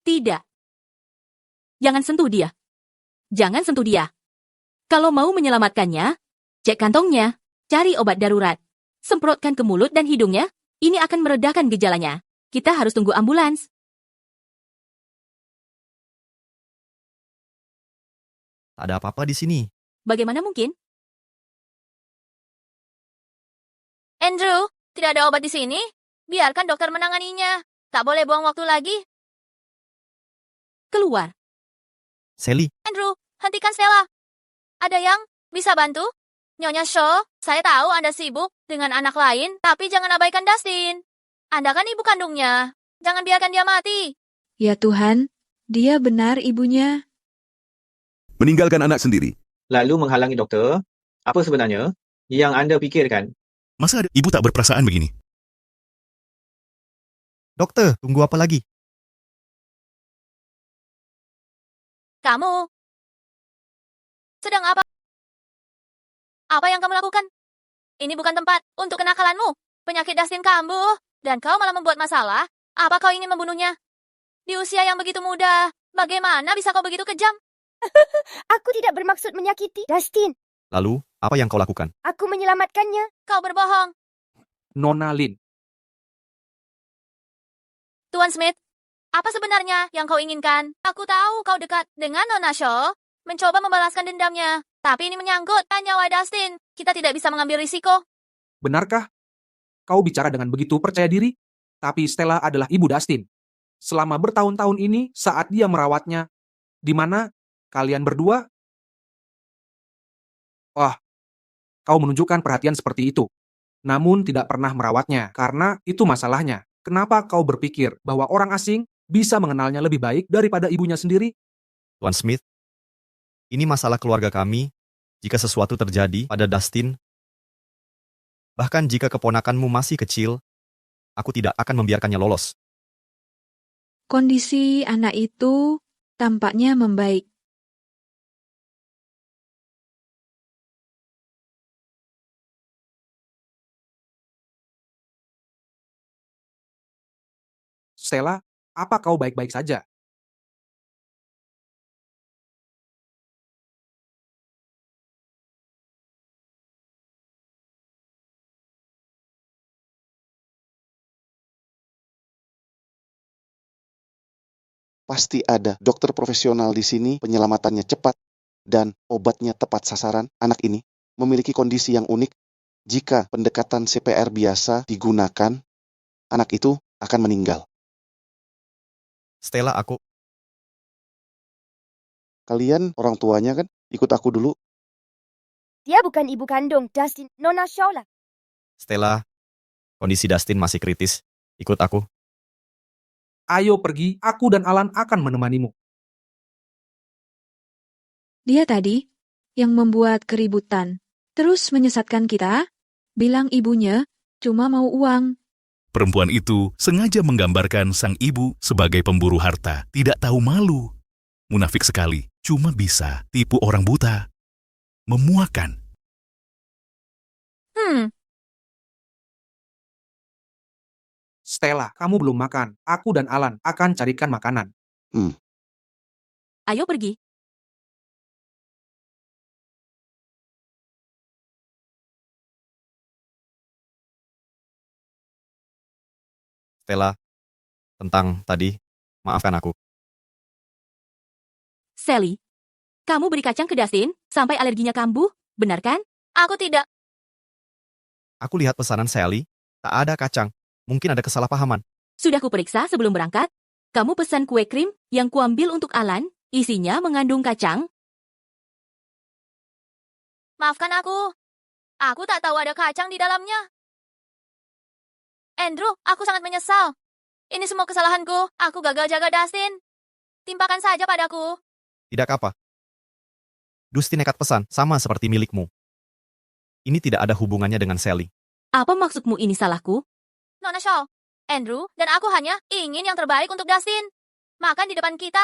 Tidak. Jangan sentuh dia. Jangan sentuh dia. Kalau mau menyelamatkannya, cek kantongnya, cari obat darurat. Semprotkan ke mulut dan hidungnya, ini akan meredakan gejalanya. Kita harus tunggu ambulans. Tak ada apa-apa di sini. Bagaimana mungkin? Andrew, tidak ada obat di sini. Biarkan dokter menanganinya. Tak boleh buang waktu lagi. Keluar. Sally, Andrew, hentikan Stella. Ada yang bisa bantu? Nyonya Shaw, saya tahu Anda sibuk dengan anak lain, tapi jangan abaikan Dustin. Anda kan ibu kandungnya. Jangan biarkan dia mati. Ya Tuhan, dia benar ibunya. Meninggalkan anak sendiri. Lalu menghalangi doktor. Apa sebenarnya yang Anda fikirkan? Masa ada ibu tak berperasaan begini? dokter, tunggu apa lagi? Kamu sedang apa? Apa yang kamu lakukan? Ini bukan tempat untuk kenakalanmu. Penyakit Dustin kambuh, dan kau malah membuat masalah. Apa kau ingin membunuhnya? Di usia yang begitu muda, bagaimana bisa kau begitu kejam? Aku tidak bermaksud menyakiti Dustin. Lalu, apa yang kau lakukan? Aku menyelamatkannya. Kau berbohong. Nona Lin. Tuan Smith, apa sebenarnya yang kau inginkan? Aku tahu kau dekat dengan Nona Shaw, mencoba membalaskan dendamnya. Tapi ini menyangkut nyawa Dustin. Kita tidak bisa mengambil risiko. Benarkah? Kau bicara dengan begitu percaya diri? Tapi Stella adalah ibu Dustin. Selama bertahun-tahun ini, saat dia merawatnya, di mana kalian berdua? Wah, kau menunjukkan perhatian seperti itu. Namun tidak pernah merawatnya, karena itu masalahnya. Kenapa kau berpikir bahwa orang asing bisa mengenalnya lebih baik daripada ibunya sendiri? Tuan Smith, ini masalah keluarga kami. Jika sesuatu terjadi pada Dustin, bahkan jika keponakanmu masih kecil, aku tidak akan membiarkannya lolos. Kondisi anak itu tampaknya membaik. Stella, apa kau baik-baik saja? Pasti ada dokter profesional di sini, penyelamatannya cepat, dan obatnya tepat sasaran. Anak ini memiliki kondisi yang unik. Jika pendekatan CPR biasa digunakan, anak itu akan meninggal. Stella, Kalian orang tuanya kan? Ikut aku dulu. Dia bukan ibu kandung Dustin, Nona Shaw lah. Stella, kondisi Dustin masih kritis. Ikut aku. Ayo pergi, aku dan Alan akan menemanimu. Dia tadi yang membuat keributan, terus menyesatkan kita, bilang ibunya cuma mau uang. Perempuan itu sengaja menggambarkan sang ibu sebagai pemburu harta, tidak tahu malu. Munafik sekali, cuma bisa tipu orang buta. Memuakan. Stella, kamu belum makan. Aku dan Alan akan carikan makanan. Ayo pergi. Stella, tentang tadi, maafkan aku. Sally, kamu beri kacang ke Dustin sampai alerginya kambuh, benar kan? Aku tidak. Aku lihat pesanan Sally, tak ada kacang. Mungkin ada kesalahpahaman. Sudah kuperiksa sebelum berangkat. Kamu pesan kue krim yang kuambil untuk Alan, isinya mengandung kacang. Maafkan aku. Aku tak tahu ada kacang di dalamnya. Andrew, aku sangat menyesal. Ini semua kesalahanku. Aku gagal jaga Dustin. Timpakan saja padaku. Tidak apa. Dustin nekat pesan, sama seperti milikmu. Ini tidak ada hubungannya dengan Sally. Apa maksudmu ini salahku? Nona Shaw, Andrew, dan aku hanya ingin yang terbaik untuk Dustin. Makan di depan kita.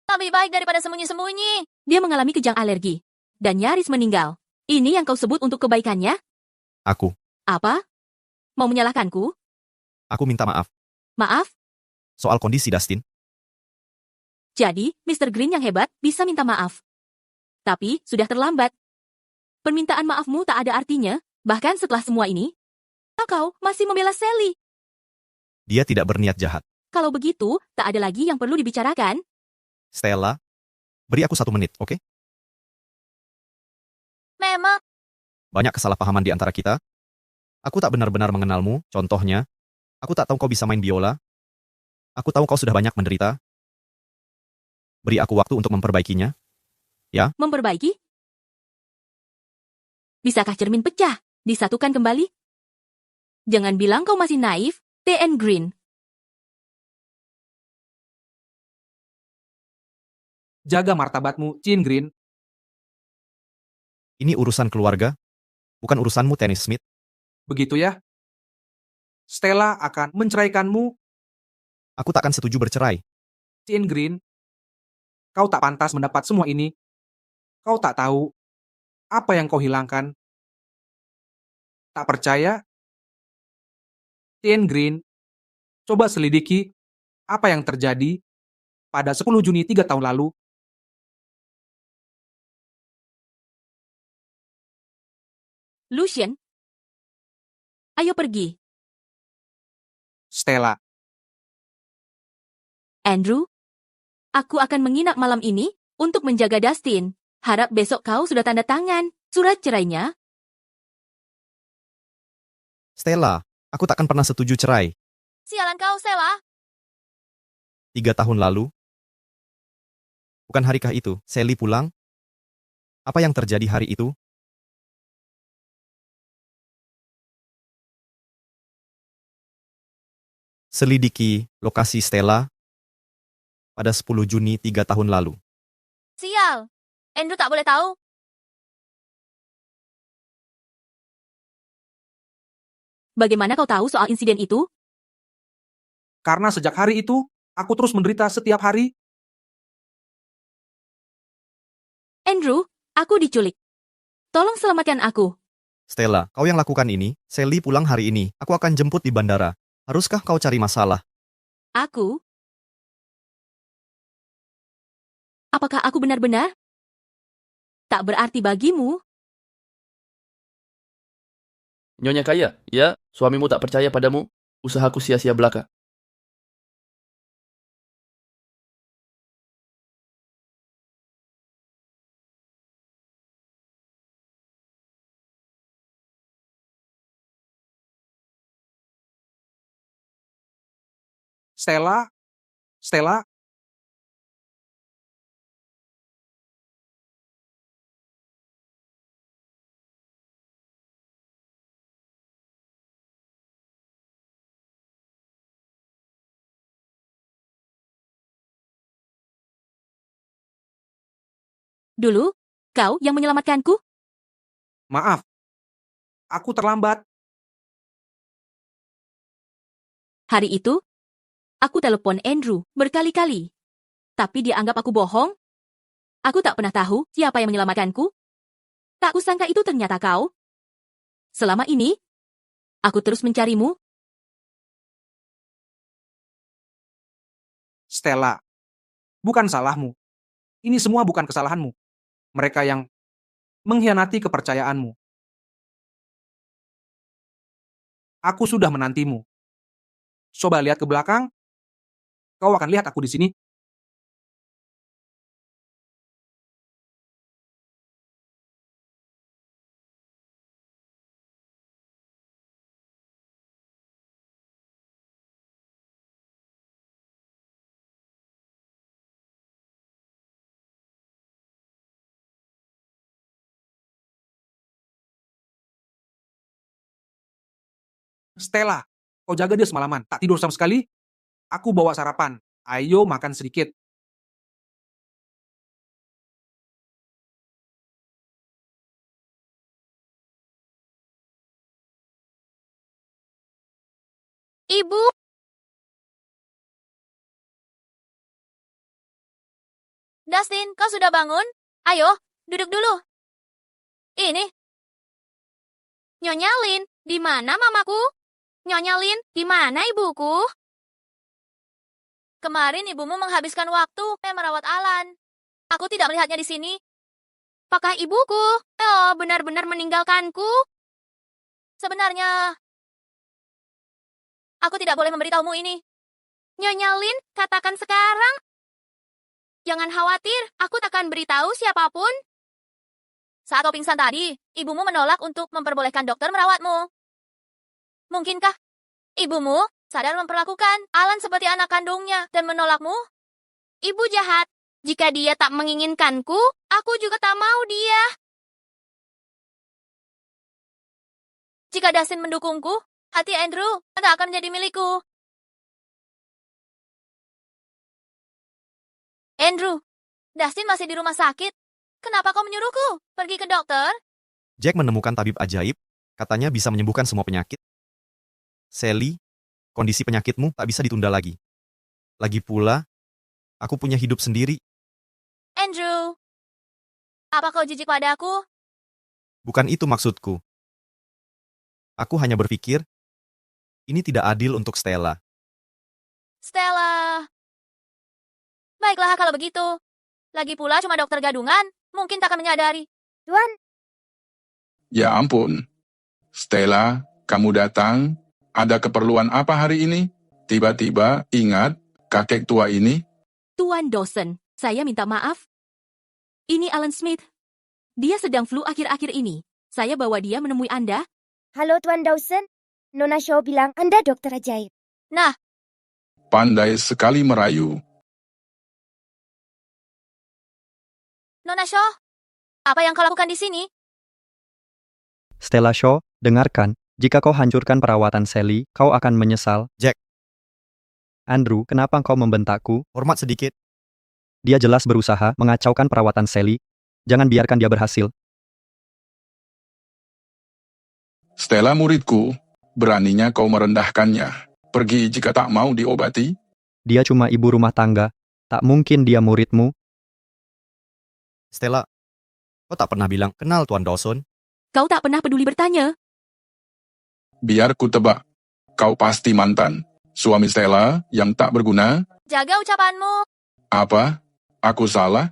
Lebih baik daripada sembunyi-sembunyi. Dia mengalami kejang alergi dan nyaris meninggal. Ini yang kau sebut untuk kebaikannya? Aku. Apa? Mau menyalahkanku? Aku minta maaf. Maaf? Soal kondisi Dustin. Jadi, Mr. Green yang hebat bisa minta maaf. Tapi, sudah terlambat. Permintaan maafmu tak ada artinya, bahkan setelah semua ini, kau masih membela Sally. Dia tidak berniat jahat. Kalau begitu, tak ada lagi yang perlu dibicarakan. Stella, beri aku 1 menit, oke? Memang. Banyak kesalahpahaman di antara kita. Aku tak benar-benar mengenalmu, contohnya, aku tak tahu kau bisa main biola. Aku tahu kau sudah banyak menderita. Beri aku waktu untuk memperbaikinya. Ya? Memperbaiki? Bisakah cermin pecah? Disatukan kembali? Jangan bilang kau masih naif, TN Green. Jaga martabatmu, Chin Green. Ini urusan keluarga, bukan urusanmu, Tennis Smith. Begitu ya? Stella akan menceraikanmu. Aku takkan setuju bercerai. Chin Green, kau tak pantas mendapat semua ini. Kau tak tahu apa yang kau hilangkan. Tak percaya? Chin Green, coba selidiki apa yang terjadi pada 10 Juni 3 tahun lalu. Lucian, ayo pergi. Stella. Andrew, aku akan menginap malam ini untuk menjaga Dustin. Harap besok kau sudah tanda tangan surat cerainya. Stella, aku takkan pernah setuju cerai. Sialan kau, Stella. 3 tahun lalu. Bukan harikah itu, Sally pulang? Apa yang terjadi hari itu? Selidiki lokasi Stella pada 10 Juni 3 tahun lalu. Sial. Andrew tak boleh tahu. Bagaimana kau tahu soal insiden itu? Karena sejak hari itu, aku terus menderita setiap hari. Andrew, aku diculik. Tolong selamatkan aku. Stella, kau yang lakukan ini, Sally pulang hari ini. Aku akan jemput di bandara. Haruskah kau cari masalah? Aku? Apakah aku benar-benar tak berarti bagimu? Nyonya kaya, ya, suamimu tak percaya padamu. Usahaku sia-sia belaka. Stella, Stella, Dulu, kau yang menyelamatkanku? maaf. Aku terlambat. Hari itu, aku telepon Andrew berkali-kali. Tapi dia anggap aku bohong. Aku tak pernah tahu siapa yang menyelamatkanku. Tak kusangka itu ternyata kau. Selama ini, aku terus mencarimu. Stella, bukan salahmu. Ini semua bukan kesalahanmu. Mereka yang mengkhianati kepercayaanmu. Aku sudah menantimu. Coba lihat ke belakang. Kau akan lihat aku di sini. Stella, kau jaga dia semalaman. Tak tidur sama sekali. Aku bawa sarapan. Ayo makan sedikit. Ibu. Dustin, kau sudah bangun? Ayo, duduk dulu. Ini. Nyonya Lin, di mana mamaku? Nyonya Lin, di mana ibuku? Kemarin ibumu menghabiskan waktu merawat Alan. Aku tidak melihatnya di sini. Apakah ibuku? Oh, benar-benar meninggalkanku? Sebenarnya, aku tidak boleh memberitahumu ini. Nyonya Lin, katakan sekarang. Jangan khawatir, aku takkan beritahu siapapun. Saat kau pingsan tadi, ibumu menolak untuk memperbolehkan dokter merawatmu. Mungkinkah ibumu sadar memperlakukan Alan seperti anak kandungnya dan menolakmu? Ibu jahat. Jika dia tak menginginkanku, aku juga tak mau dia. Jika Dustin mendukungku, hati Andrew tak akan menjadi milikku. Andrew, Dustin masih di rumah sakit. Kenapa kau menyuruhku pergi ke dokter? Jack menemukan tabib ajaib, katanya bisa menyembuhkan semua penyakit. Sally, kondisi penyakitmu tak bisa ditunda lagi. Lagi pula, aku punya hidup sendiri. Andrew, apa kau jijik padaku? Bukan itu maksudku. Aku hanya berpikir, ini tidak adil untuk Stella. Stella. Baiklah kalau begitu. Lagi pula cuma dokter gadungan, mungkin tak akan menyadari. Tuan, Ya ampun. Stella, kamu datang? Ada keperluan apa hari ini? Tiba-tiba ingat kakek tua ini? Tuan Dawson, saya minta maaf. Ini Alan Smith. Dia sedang flu akhir-akhir ini. Saya bawa dia menemui Anda. halo Tuan Dawson. Nona Shaw bilang Anda dokter ajaib. Nah, Pandai sekali merayu. Nona Shaw, apa yang kau lakukan di sini? Stella Shaw, dengarkan. Jika kau hancurkan perawatan Sally, kau akan menyesal. Jack. Andrew, kenapa kau membentakku? Hormat sedikit. Dia jelas berusaha mengacaukan perawatan Sally. Jangan biarkan dia berhasil. Stella muridku, beraninya kau merendahkannya. Pergi jika tak mau diobati. Dia cuma ibu rumah tangga. Tak mungkin dia muridmu. Stella, kau tak pernah bilang kenal Tuan Dawson? Kau tak pernah peduli bertanya. Biar ku tebak, kau pasti mantan. Suami Stella yang tak berguna. Jaga ucapanmu. Apa? Aku salah?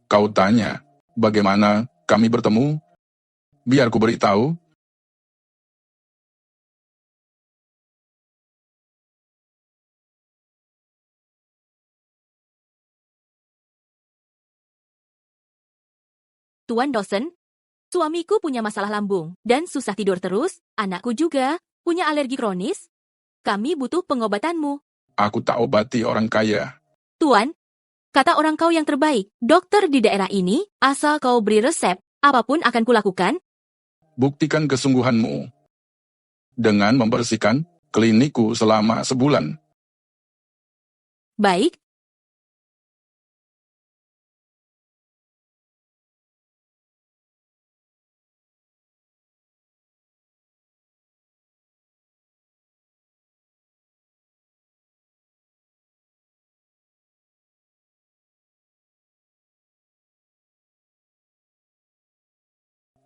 Kau tanya, bagaimana kami bertemu? Biar ku beritahu. Tuan Dawson, suamiku punya masalah lambung dan susah tidur terus. Anakku juga punya alergi kronis. Kami butuh pengobatanmu. Aku tak obati orang kaya. Tuan, kata orang kau yang terbaik, dokter di daerah ini, asal kau beri resep, apapun akan kulakukan. Buktikan kesungguhanmu. Dengan membersihkan klinikku selama sebulan. Baik.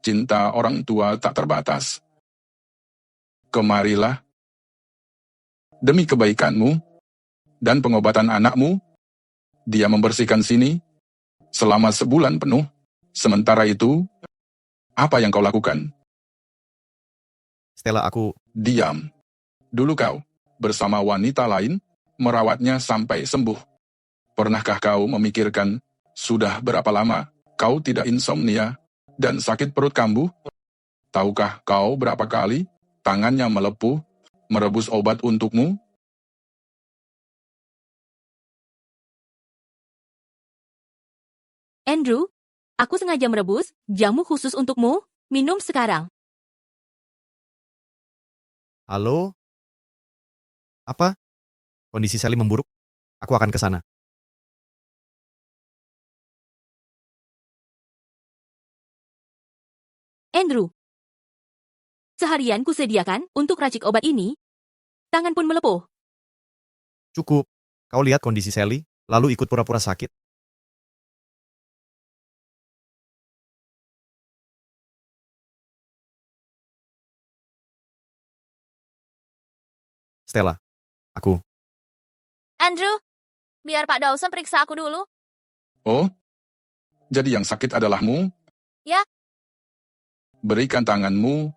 Cinta orang tua tak terbatas. Kemarilah. Demi kebaikanmu dan pengobatan anakmu, dia membersihkan sini selama sebulan penuh. Sementara itu, apa yang kau lakukan? Stella, aku... Diam. Dulu kau, bersama wanita lain, merawatnya sampai sembuh. Pernahkah kau memikirkan, sudah berapa lama kau tidak insomnia dan sakit perut kambuh? Tahukah kau berapa kali tangannya melepuh, merebus obat untukmu? Andrew, aku sengaja merebus jamu khusus untukmu. Minum sekarang. Halo? Apa? Kondisi Sally memburuk? Aku akan ke sana. Andrew, seharian kusediakan untuk racik obat ini. Tangan pun melepuh. Cukup. Kau lihat kondisi Sally, lalu ikut pura-pura sakit. Stella, aku. Andrew, biar Pak Dawson periksa aku dulu. Oh? Jadi yang sakit adalahmu? Ya. Berikan tanganmu.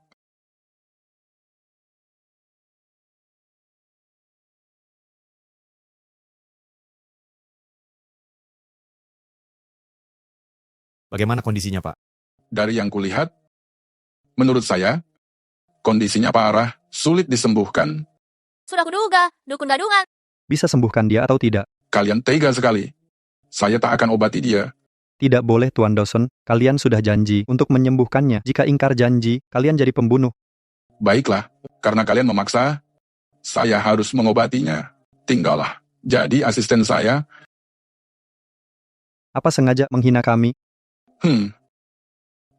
Bagaimana kondisinya, Pak? Dari yang kulihat, menurut saya, kondisinya parah, sulit disembuhkan. Sudah kuduga, dukun dadungan. Bisa sembuhkan dia atau tidak? Kalian tega sekali. Saya tak akan obati dia. Tidak boleh, Tuan Dawson. Kalian sudah janji untuk menyembuhkannya. Jika ingkar janji, kalian jadi pembunuh. Baiklah, karena kalian memaksa, saya harus mengobatinya. Tinggallah. Jadi asisten saya, Apa sengaja menghina kami?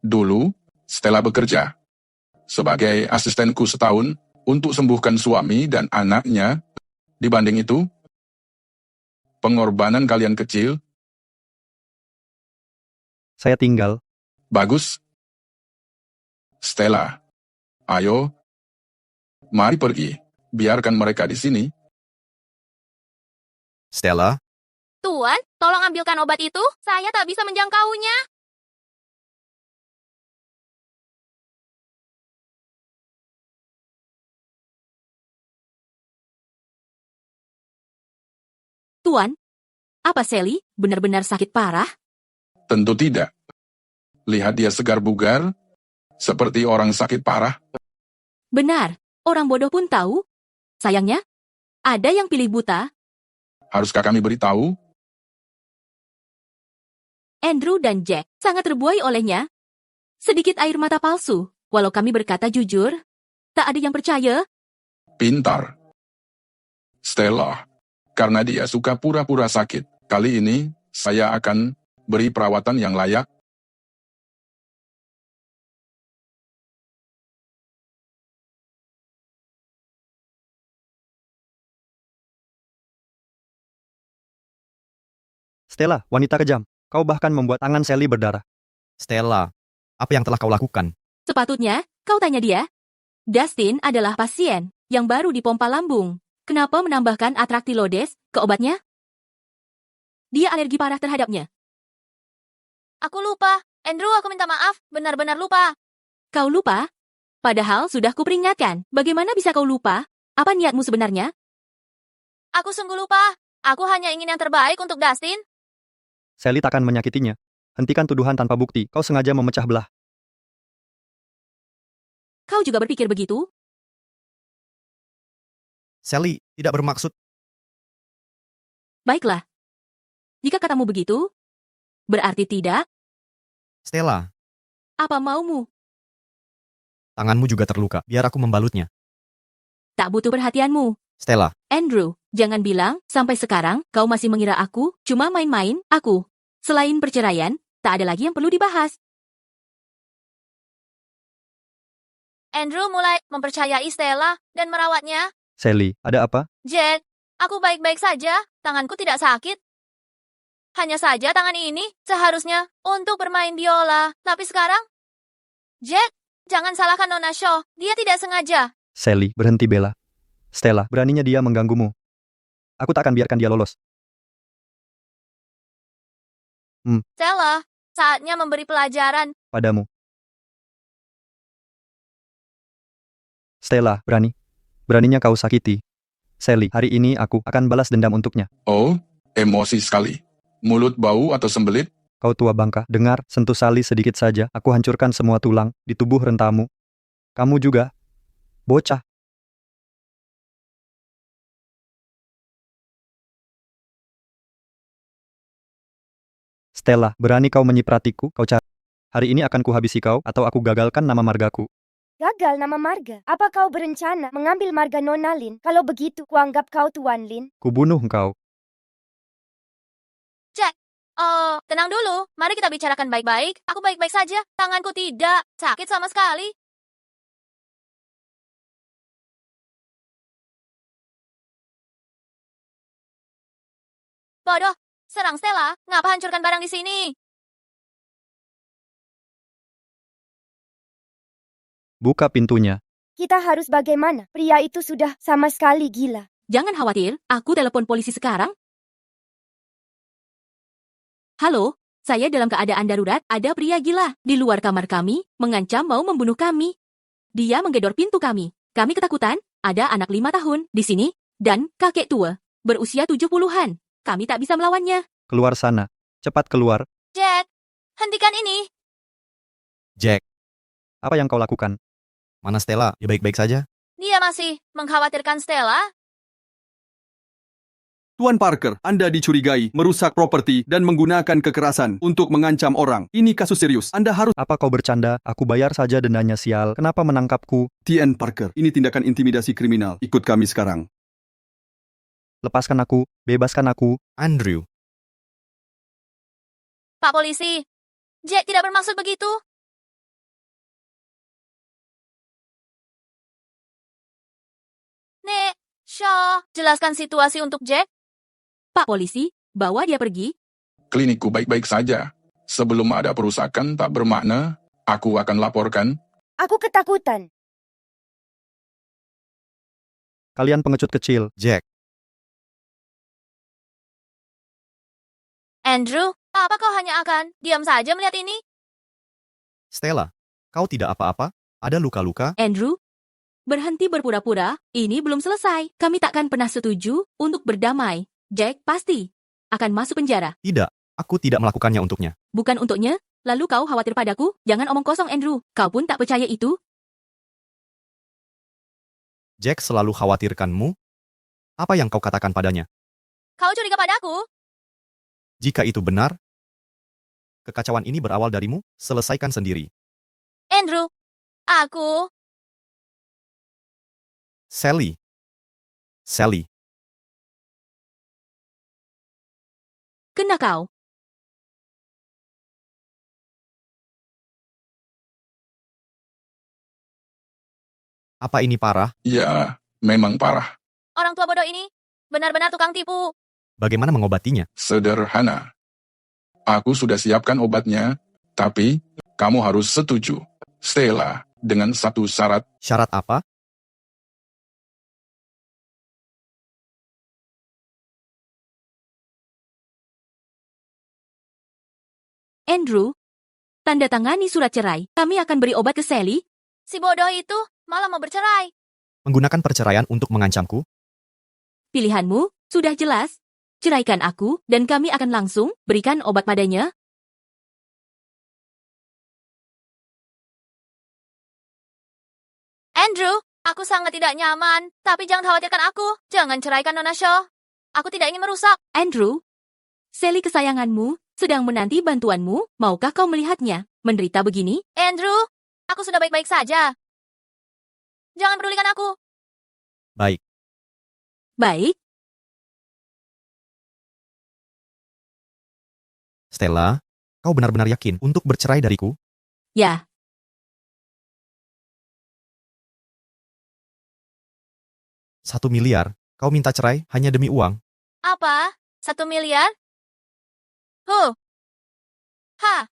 dulu, Stella bekerja sebagai asistenku setahun untuk sembuhkan suami dan anaknya. Dibanding itu, pengorbanan kalian kecil. Saya tinggal. Bagus. Stella, ayo, mari pergi. Biarkan mereka di sini. Stella, Tuan, tolong ambilkan obat itu. Saya tak bisa menjangkaunya. Tuan, apa Sally benar-benar sakit parah? Tentu tidak. Lihat dia segar bugar, seperti orang sakit parah. Benar, orang bodoh pun tahu. Sayangnya, ada yang pilih buta. Haruskah kami beritahu? Andrew dan Jack sangat terbuai olehnya. Sedikit air mata palsu. Walau kami berkata jujur, tak ada yang percaya. Pintar. Stella, karena dia suka pura-pura sakit. Kali ini, saya akan beri perawatan yang layak. Stella, wanita kejam. Kau bahkan membuat tangan Sally berdarah. Stella, apa yang telah kau lakukan? Sepatutnya, kau tanya dia. Dustin adalah pasien yang baru dipompa lambung. Kenapa menambahkan Atraktilodes ke obatnya? Dia alergi parah terhadapnya. Aku lupa. Andrew, aku minta maaf. Benar-benar lupa. Kau lupa? Padahal sudah kuperingatkan. Bagaimana bisa kau lupa? Apa niatmu sebenarnya? Aku sungguh lupa. Aku hanya ingin yang terbaik untuk Dustin. Sally takkan menyakitinya. Hentikan tuduhan tanpa bukti. Kau sengaja memecah belah. Kau juga berpikir begitu? Sally tidak bermaksud. Baiklah. Jika katamu begitu, berarti tidak. Stella, Apa maumu? tanganmu juga terluka. Biar aku membalutnya. Tak butuh perhatianmu. Stella, Andrew, jangan bilang, sampai sekarang, kau masih mengira aku cuma main-main, aku. Selain perceraian, tak ada lagi yang perlu dibahas. Andrew mulai mempercayai Stella dan merawatnya. Sally, ada apa? Jack, aku baik-baik saja. Tanganku tidak sakit. Hanya saja tangan ini seharusnya untuk bermain biola. Tapi sekarang, Jack, jangan salahkan Nona Shaw. Dia tidak sengaja. Sally, berhenti bela. Stella, beraninya dia mengganggumu. Aku tak akan biarkan dia lolos. Stella, saatnya memberi pelajaran. Padamu. Stella, berani. Beraninya kau sakiti. Sally, hari ini aku akan balas dendam untuknya. Oh, emosi sekali. Mulut bau atau sembelit? Kau tua bangka, dengar, sentuh Sally sedikit saja, aku hancurkan semua tulang di tubuh rentamu. Kamu juga. Bocah. Stella, berani kau menyipratiku, kau cari. Hari ini akan kuhabisi kau, atau aku gagalkan nama margaku. Gagal nama marga. Apa kau berencana mengambil marga Nona Lin? Kalau begitu, kuanggap kau Tuan Lin. Kubunuh engkau. Jack, tenang dulu. Mari kita bicarakan baik-baik. Aku baik-baik saja. Tanganku tidak sakit sama sekali. Bodoh, serang Stella. Ngapa hancurkan barang di sini? Buka pintunya. Kita harus bagaimana? Pria itu sudah sama sekali gila. Jangan khawatir, aku telepon polisi sekarang. Halo, saya dalam keadaan darurat, ada pria gila di luar kamar kami, mengancam mau membunuh kami. Dia menggedor pintu kami. Kami ketakutan, ada anak 5 tahun di sini, dan kakek tua, berusia 70-an. Kami tak bisa melawannya. Keluar sana. Cepat keluar. Jack, hentikan ini. Jack, Apa yang kau lakukan? mana Stella? Dia baik-baik saja? Dia masih mengkhawatirkan Stella. Tuan Parker, Anda dicurigai merusak properti dan menggunakan kekerasan untuk mengancam orang. Ini kasus serius. Anda harus... Apa kau bercanda? Aku bayar saja dendanya sial. Kenapa menangkapku? T.N. Parker, ini tindakan intimidasi kriminal. Ikut kami sekarang. Lepaskan aku, bebaskan aku. Andrew. Pak polisi, Jack tidak bermaksud begitu. Nek, Shaw, jelaskan situasi untuk Jack. Pak polisi, bawa dia pergi. Klinikku baik-baik saja. Sebelum ada perusakan tak bermakna, aku akan laporkan. Aku ketakutan. Kalian pengecut kecil. Jack. Andrew, apa kau hanya akan diam saja melihat ini? Stella, kau tidak apa-apa? Ada luka-luka? Andrew, berhenti berpura-pura, ini belum selesai. Kami takkan pernah setuju untuk berdamai. Jack pasti akan masuk penjara. Tidak, aku tidak melakukannya untuknya. Bukan untuknya, lalu kau khawatir padaku? Jangan omong kosong, Andrew. Kau pun tak percaya itu? Jack selalu khawatirkanmu? Apa yang kau katakan padanya? Kau curiga padaku? Jika itu benar, kekacauan ini berawal darimu, selesaikan sendiri. Andrew, aku... Sally. Sally. Kena kau. Apa ini parah? Ya, memang parah. Orang tua bodoh ini benar-benar tukang tipu. Bagaimana mengobatinya? Sederhana. Aku sudah siapkan obatnya, tapi kamu harus setuju. Stella, dengan satu syarat. Syarat apa? Andrew, tanda tangani surat cerai. Kami akan beri obat ke Sally. Si bodoh itu malah mau bercerai. Menggunakan perceraian untuk mengancamku? Pilihanmu sudah jelas. Ceraikan aku, dan kami akan langsung berikan obat padanya. Andrew, aku sangat tidak nyaman. Tapi jangan khawatirkan aku. Jangan ceraikan Nona Shaw. Aku tidak ingin merusak. Andrew, Sally kesayanganmu sedang menanti bantuanmu. Maukah kau melihatnya menderita begini? Andrew, aku sudah baik-baik saja. Jangan pedulikan aku. Baik. Baik. Stella, kau benar-benar yakin untuk bercerai dariku? Ya. $1 miliar, kau minta cerai hanya demi uang? Apa? 1 miliar? Ha.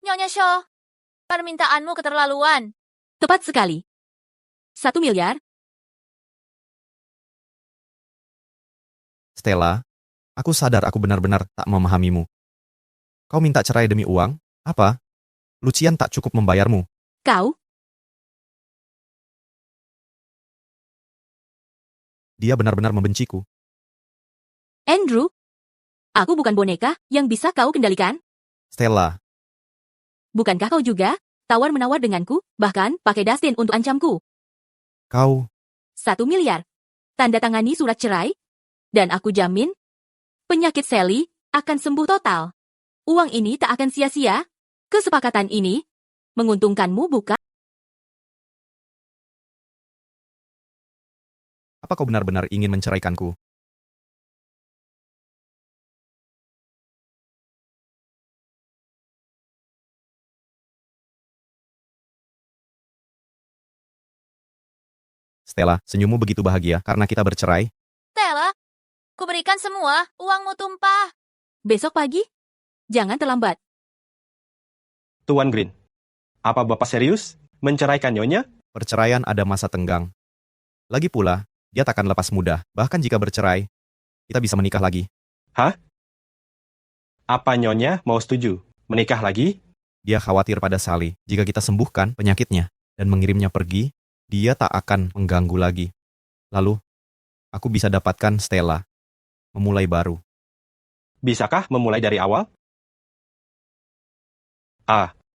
Nyonya Shaw, permintaanmu keterlaluan. Tepat sekali. 1 miliar? Stella, aku sadar aku benar-benar tak memahamimu. Kau minta cerai demi uang? Apa? Lucian tak cukup membayarmu. Kau? Dia benar-benar membenciku. Andrew, aku bukan boneka yang bisa kau kendalikan. Stella. Bukankah kau juga tawar-menawar denganku, bahkan pakai Dustin untuk ancamku? Kau... 1 miliar. Tanda tangani surat cerai, dan aku jamin penyakit Sally akan sembuh total. Uang ini tak akan sia-sia. Kesepakatan ini menguntungkanmu, bukan? Apa kau benar-benar ingin menceraikanku? Stella, senyummu begitu bahagia karena kita bercerai? Stella, kuberikan semua uangmu tumpah. Besok pagi? Jangan terlambat. Tuan Green, apa Bapak serius menceraikan Nyonya? Perceraian ada masa tenggang. Lagi pula, dia takkan lepas mudah. Bahkan jika bercerai, kita bisa menikah lagi. Hah? Apa Nyonya mau setuju menikah lagi? Dia khawatir pada Sally. Jika kita sembuhkan penyakitnya dan mengirimnya pergi, dia tak akan mengganggu lagi. Lalu, aku bisa dapatkan Stella. Memulai baru. Bisakah memulai dari awal?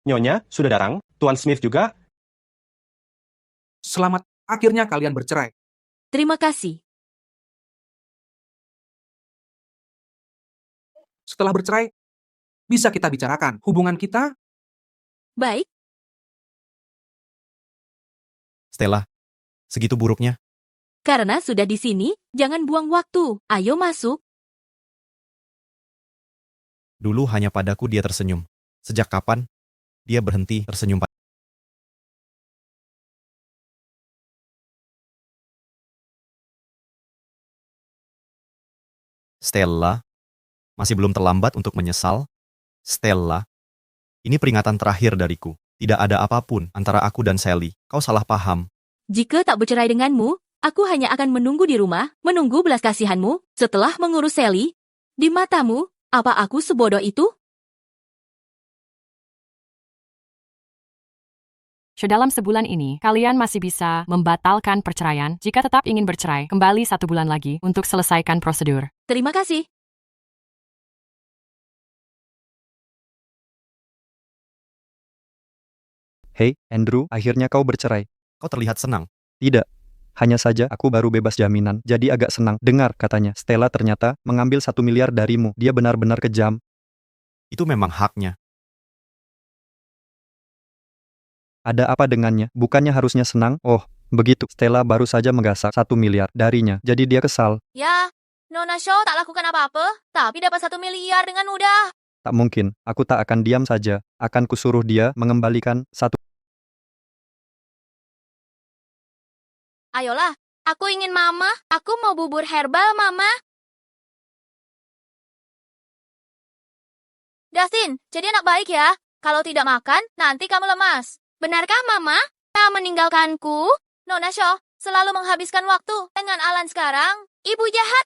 Nyonya sudah datang. Tuan Smith juga. Selamat, akhirnya kalian bercerai. Terima kasih. Setelah bercerai, bisa kita bicarakan hubungan kita. Baik, Stella, segitu buruknya. karena sudah di sini, jangan buang waktu. Ayo masuk. Dulu hanya padaku dia tersenyum. Sejak kapan dia berhenti tersenyum padaku? Stella, masih belum terlambat untuk menyesal? Stella, ini peringatan terakhir dariku. Tidak ada apapun antara aku dan Sally. Kau salah paham. Jika tak bercerai denganmu, aku hanya akan menunggu di rumah, menunggu belas kasihanmu, setelah mengurus Sally. Di matamu, apa aku sebodoh itu? Dalam sebulan ini, kalian masih bisa membatalkan perceraian jika tetap ingin bercerai kembali 1 bulan lagi untuk selesaikan prosedur. Terima kasih. Hei, Andrew, akhirnya kau bercerai. Kau terlihat senang. Tidak. Hanya saja aku baru bebas jaminan, jadi agak senang. Dengar, katanya, Stella ternyata mengambil 1 miliar darimu. Dia benar-benar kejam. Itu memang haknya. Ada apa dengannya? Bukannya harusnya senang? Oh, begitu. Stella baru saja menggasak 1 miliar darinya, jadi dia kesal. Ya, Nona Shaw tak lakukan apa-apa, tapi dapat 1 miliar dengan mudah. Tak mungkin, aku tak akan diam saja. Akan kusuruh dia mengembalikan 1. Ayolah, aku ingin mama. Aku mau bubur herbal, mama. Dustin, jadi anak baik ya. Kalau tidak makan, nanti kamu lemas. Benarkah, mama? Tak meninggalkanku? Nona Shaw selalu menghabiskan waktu dengan Alan sekarang. Ibu jahat.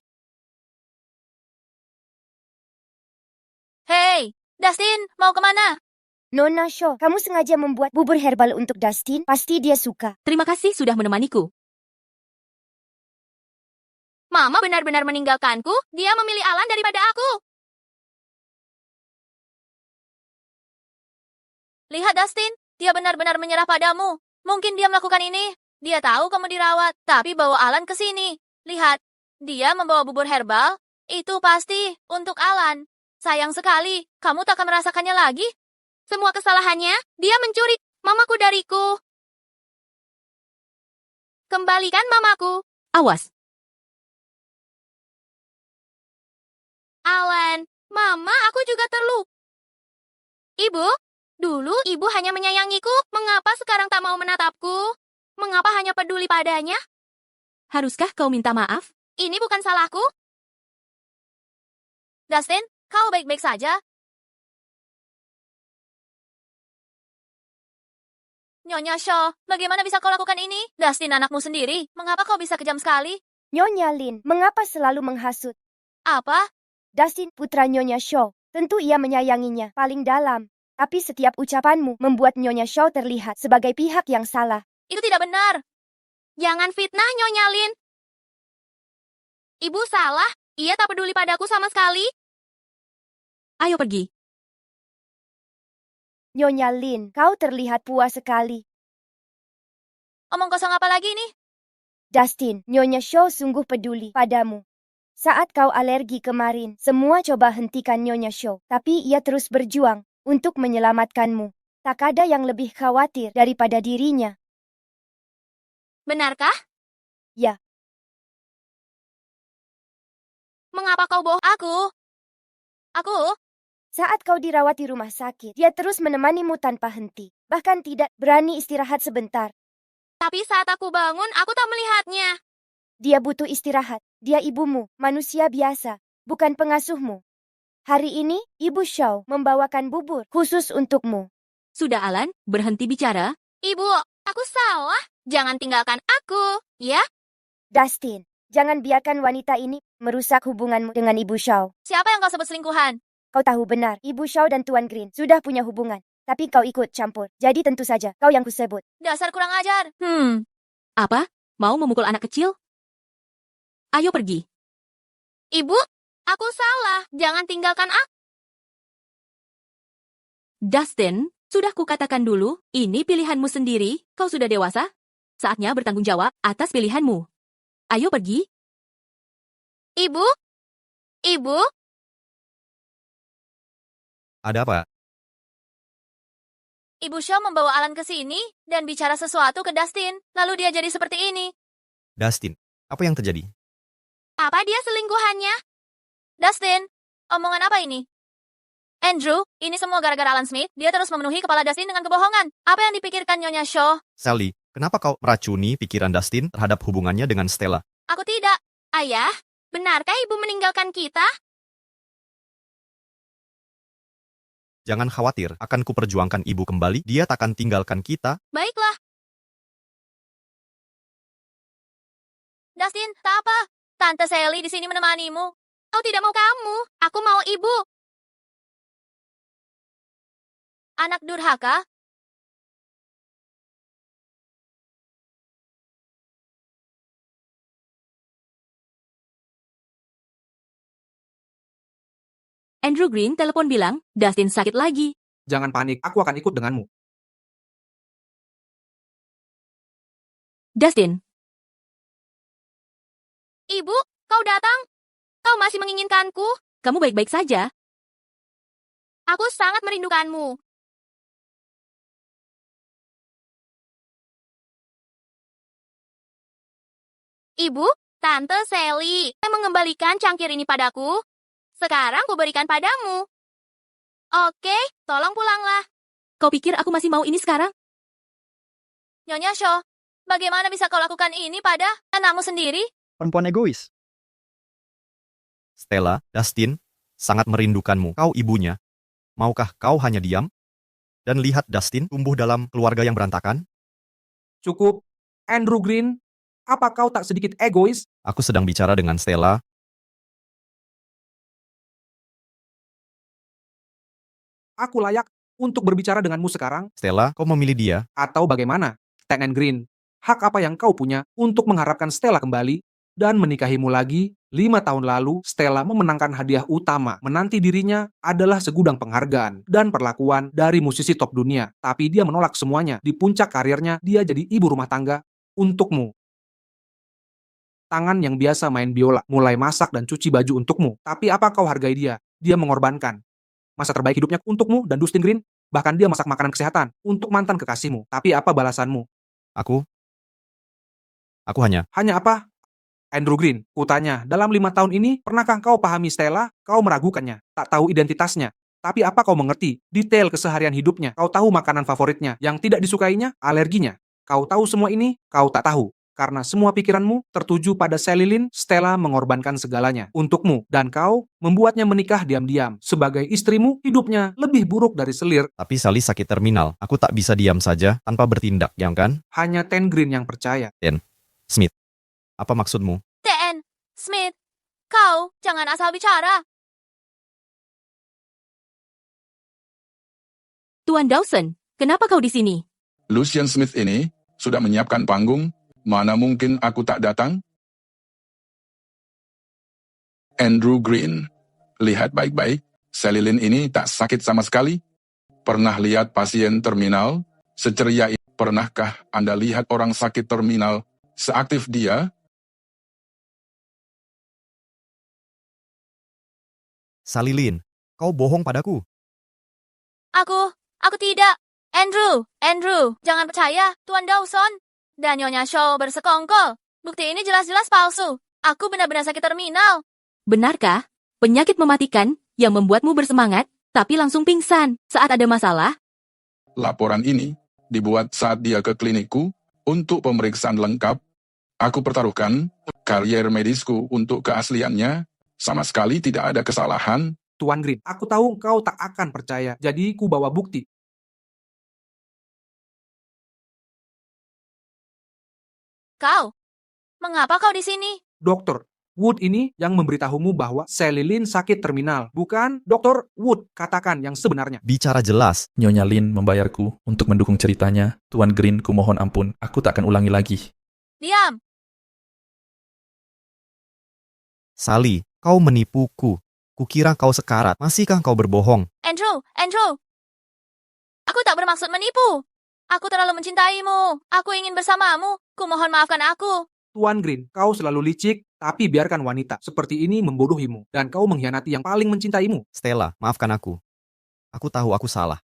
Hei, Dustin, mau kemana? Nona Shaw, kamu sengaja membuat bubur herbal untuk Dustin? Pasti dia suka. Terima kasih sudah menemaniku. Mama benar-benar meninggalkanku. Dia memilih Alan daripada aku. Lihat, Dustin. Dia benar-benar menyerah padamu. Mungkin dia melakukan ini. Dia tahu kamu dirawat, tapi bawa Alan ke sini. Lihat, dia membawa bubur herbal. Itu pasti untuk Alan. Sayang sekali, kamu tak akan merasakannya lagi. Semua kesalahannya, dia mencuri mamaku dariku. Kembalikan mamaku. Awas. Alan, mama, aku juga terluka. Ibu, dulu ibu hanya menyayangiku. Mengapa sekarang tak mau menatapku? Mengapa hanya peduli padanya? Haruskah kau minta maaf? Ini bukan salahku. Dustin, kau baik-baik saja? Nyonya Shaw, bagaimana bisa kau lakukan ini? Dustin anakmu sendiri. Mengapa kau bisa kejam sekali? Nyonya Lin, mengapa selalu menghasut? Apa? Dustin, putra Nyonya Shaw. Tentu ia menyayanginya paling dalam. Tapi setiap ucapanmu membuat Nyonya Shaw terlihat sebagai pihak yang salah. Itu tidak benar. Jangan fitnah, Nyonya Lin. Ibu salah. Ia tak peduli padaku sama sekali. Ayo pergi. Nyonya Lin, kau terlihat puas sekali. Omong kosong apa lagi nih? Dustin, Nyonya Shaw sungguh peduli padamu. Saat kau alergi kemarin, semua coba hentikan Nyonya Shaw. Tapi ia terus berjuang untuk menyelamatkanmu. Tak ada yang lebih khawatir daripada dirinya. Benarkah? Ya. Mengapa kau bohong aku? Saat kau dirawat di rumah sakit, dia terus menemanimu tanpa henti. Bahkan tidak berani istirahat sebentar. Tapi saat aku bangun, aku tak melihatnya. Dia butuh istirahat. Dia ibumu, manusia biasa, bukan pengasuhmu. Hari ini, Ibu Shaw membawakan bubur khusus untukmu. Sudah, Alan, berhenti bicara. Ibu, aku salah. Jangan tinggalkan aku, ya? Dustin, jangan biarkan wanita ini merusak hubunganmu dengan Ibu Shaw. Siapa yang kau sebut selingkuhan? Kau tahu benar, Ibu Shaw dan Tuan Green sudah punya hubungan. Tapi kau ikut campur. Jadi tentu saja, kau yang kusebut. Dasar kurang ajar. Apa? Mau memukul anak kecil? Ayo pergi. Ibu, aku salah. Jangan tinggalkan aku. Dustin, sudah kukatakan dulu, ini pilihanmu sendiri. Kau sudah dewasa. Saatnya bertanggung jawab atas pilihanmu. Ayo pergi. Ibu? Ada apa? Ibu Shaw membawa Alan ke sini dan bicara sesuatu ke Dustin, lalu dia jadi seperti ini. Dustin, apa yang terjadi? Apa dia selingkuhannya? Dustin, omongan apa ini? Andrew, ini semua gara-gara Alan Smith. Dia terus memenuhi kepala Dustin dengan kebohongan. Apa yang dipikirkan Nyonya Shaw? Sally, kenapa kau meracuni pikiran Dustin terhadap hubungannya dengan Stella? Aku tidak. Ayah, benarkah ibu meninggalkan kita? Jangan khawatir, akan kuperjuangkan ibu kembali. Dia takkan tinggalkan kita. Baiklah. Dustin, tak apa. Tante Sally di sini menemanimu. Aku tidak mau kamu. Aku mau ibu. Anak durhaka. Andrew Green telepon bilang, Dustin sakit lagi. Jangan panik, aku akan ikut denganmu. Dustin, Ibu, kau datang? Kau masih menginginkanku? kamu baik-baik saja? Aku sangat merindukanmu. Ibu, Tante Sally mengembalikan cangkir ini padaku. Sekarang kuberikan padamu. Oke, tolong pulanglah. Kau pikir aku masih mau ini sekarang? Nyonya Shaw, bagaimana bisa kau lakukan ini pada anakmu sendiri? Perempuan egois. Stella, Dustin, sangat merindukanmu. Kau ibunya. Maukah kau hanya diam dan lihat Dustin tumbuh dalam keluarga yang berantakan? Cukup. Andrew Green, apa kau tak sedikit egois? Aku sedang bicara dengan Stella. Aku layak untuk berbicara denganmu sekarang? Stella, kau memilih dia? Atau bagaimana? Tenant Green, hak apa yang kau punya untuk mengharapkan Stella kembali dan menikahimu lagi? 5 tahun lalu, Stella memenangkan hadiah utama. Menanti dirinya adalah segudang penghargaan dan perlakuan dari musisi top dunia. Tapi dia menolak semuanya. Di puncak karirnya, dia jadi ibu rumah tangga untukmu. Tangan yang biasa main biola, mulai masak dan cuci baju untukmu. Tapi apa kau hargai dia? Dia mengorbankan masa terbaik hidupnya untukmu dan Dustin Green. Bahkan dia masak makanan kesehatan untuk mantan kekasihmu. Tapi apa balasanmu? Aku hanya... Hanya apa? Andrew Green, kutanya, dalam 5 tahun ini, pernahkah kau pahami Stella? Kau meragukannya, tak tahu identitasnya. Tapi apa kau mengerti detail keseharian hidupnya? Kau tahu makanan favoritnya, yang tidak disukainya, alerginya. Kau tahu semua ini? Kau tak tahu. Karena semua pikiranmu tertuju pada Sally Lynn, Stella mengorbankan segalanya untukmu. Dan kau membuatnya menikah diam-diam. Sebagai istrimu, hidupnya lebih buruk dari selir. Tapi Sally sakit terminal. Aku tak bisa diam saja tanpa bertindak, ya kan? Hanya Ten Green yang percaya. Ten Smith, apa maksudmu? T.N. Smith, kau jangan asal bicara. Tuan Dawson, kenapa kau di sini? Lucian Smith ini sudah menyiapkan panggung. Mana mungkin aku tak datang? Andrew Green, lihat baik-baik. Sally Lynn ini tak sakit sama sekali. Pernah lihat pasien terminal seceria ini? Pernahkah Anda lihat orang sakit terminal seaktif dia? Sally Lynn, kau bohong padaku. Aku tidak. Andrew, jangan percaya, Tuan Dawson. Dan Nyonya Shaw bersekongkol. Bukti ini jelas-jelas palsu. Aku benar-benar sakit terminal. Benarkah? Penyakit mematikan yang membuatmu bersemangat, tapi langsung pingsan saat ada masalah? Laporan ini dibuat saat dia ke klinikku untuk pemeriksaan lengkap. Aku pertaruhkan karier medisku untuk keasliannya. Sama sekali tidak ada kesalahan. Tuan Green, aku tahu kau tak akan percaya. Jadi ku bawa bukti. Kau, mengapa kau di sini? Dokter Wood ini yang memberitahumu bahwa Sally Lynn sakit terminal. Bukan Dokter Wood, katakan yang sebenarnya. Bicara jelas. Nyonya Lin membayarku untuk mendukung ceritanya. Tuan Green, kumohon ampun. Aku tak akan ulangi lagi. Diam. Sally, kau menipuku. Kukira kau sekarat. Masihkah kau berbohong? Andrew. Aku tak bermaksud menipu. Aku terlalu mencintaimu. Aku ingin bersamamu. Kumohon maafkan aku. Tuan Green, kau selalu licik, tapi biarkan wanita seperti ini membodohimu. Dan kau mengkhianati yang paling mencintaimu. Stella, maafkan aku. Aku tahu aku salah.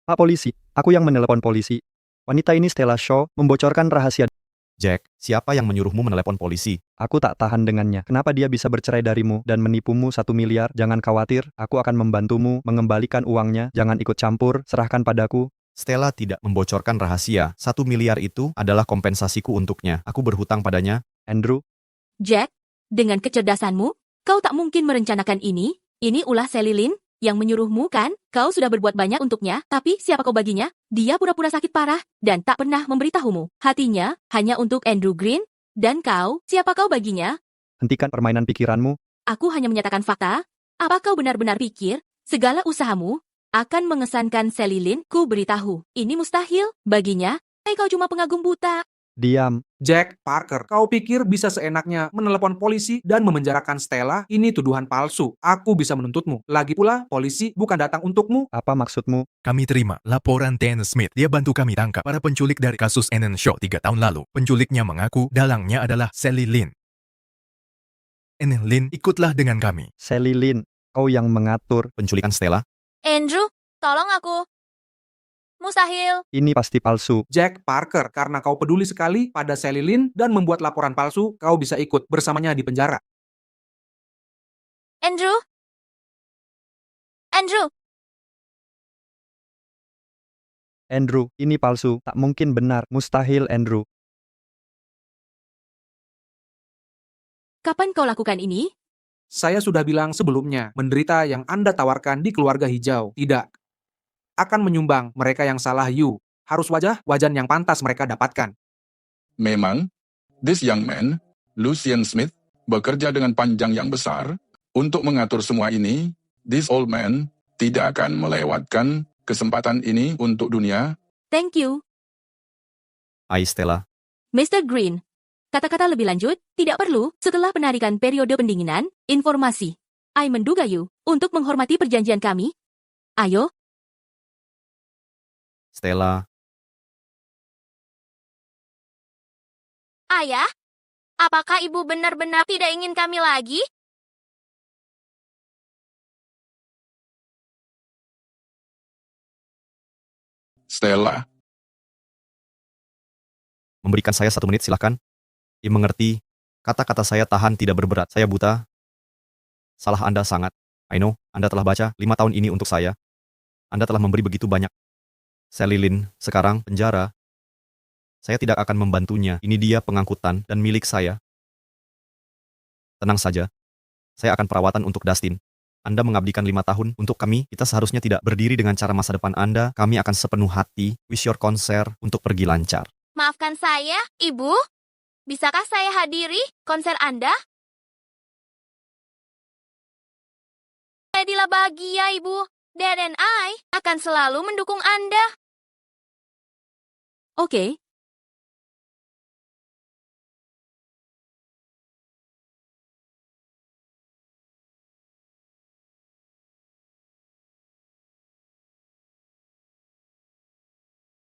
Pak polisi, aku yang menelepon polisi. Wanita ini Stella Shaw membocorkan rahasia. Jack, siapa yang menyuruhmu menelepon polisi? Aku tak tahan dengannya. Kenapa dia bisa bercerai darimu dan menipumu 1 miliar? Jangan khawatir, aku akan membantumu mengembalikan uangnya. Jangan ikut campur, serahkan padaku. Stella tidak membocorkan rahasia. 1 miliar itu adalah kompensasiku untuknya. Aku berhutang padanya. Andrew, Jack, dengan kecerdasanmu, kau tak mungkin merencanakan ini. Ini ulah Sally Lynn yang menyuruhmu kan? Kau sudah berbuat banyak untuknya, tapi siapa kau baginya? Dia pura-pura sakit parah dan tak pernah memberitahumu. Hatinya hanya untuk Andrew Green, dan kau, siapa kau baginya? hentikan permainan pikiranmu. Aku hanya menyatakan fakta. Apa kau benar-benar pikir segala usahamu akan mengesankan Sally Lynn? Ku beritahu, ini mustahil baginya. Kau cuma pengagum buta. Diam. Jack Parker, kau pikir bisa seenaknya menelepon polisi dan memenjarakan Stella? Ini tuduhan palsu. Aku bisa menuntutmu. Lagi pula, polisi bukan datang untukmu. Apa maksudmu? Kami terima laporan Dan Smith. Dia bantu kami tangkap para penculik dari kasus Annan Shaw 3 tahun lalu. Penculiknya mengaku dalangnya adalah Sally Lynn. Annan Lynn ikutlah dengan kami. Sally Lynn, kau yang mengatur penculikan Stella? Andrew, tolong aku. Mustahil. Ini pasti palsu. Jack Parker, karena kau peduli sekali pada Sally Lynn dan membuat laporan palsu, kau bisa ikut bersamanya di penjara. Andrew? Andrew? Andrew, ini palsu. Tak mungkin benar. Mustahil, Andrew. Kapan kau lakukan ini? Saya sudah bilang sebelumnya, menderita yang Anda tawarkan di keluarga hijau. Tidak. Akan menyumbang mereka yang salah you. Harus wajan yang pantas mereka dapatkan. Memang, this young man, Lucian Smith, bekerja dengan panjang yang besar untuk mengatur semua ini. This old man tidak akan melewatkan kesempatan ini untuk dunia. Thank you, Stella. Mr. Green. Kata-kata lebih lanjut, tidak perlu, setelah penarikan periode pendinginan, informasi. I menduga you, untuk menghormati perjanjian kami. Ayo. Stella. Ayah, apakah ibu benar-benar tidak ingin kami lagi? Stella. Memberikan saya 1 menit silakan. Mengerti. Kata-kata saya tahan tidak berberat. Saya buta. Salah Anda sangat. I know, Anda telah baca 5 tahun ini untuk saya. Anda telah memberi begitu banyak. Sally Lynn, sekarang penjara. Saya tidak akan membantunya. Ini dia pengangkutan dan milik saya. Tenang saja. Saya akan perawatan untuk Dustin. Anda mengabdikan 5 tahun untuk kami. Kita seharusnya tidak berdiri dengan cara masa depan Anda. Kami akan sepenuh hati wish your konser untuk pergi lancar. Maafkan saya, Ibu. Bisakah saya hadiri konser Anda? Jadilah bahagia, Ibu. Dad and I akan selalu mendukung Anda. Oke.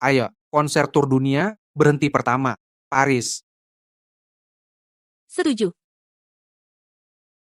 Ayo, konser tur dunia berhenti pertama. Paris. Setuju.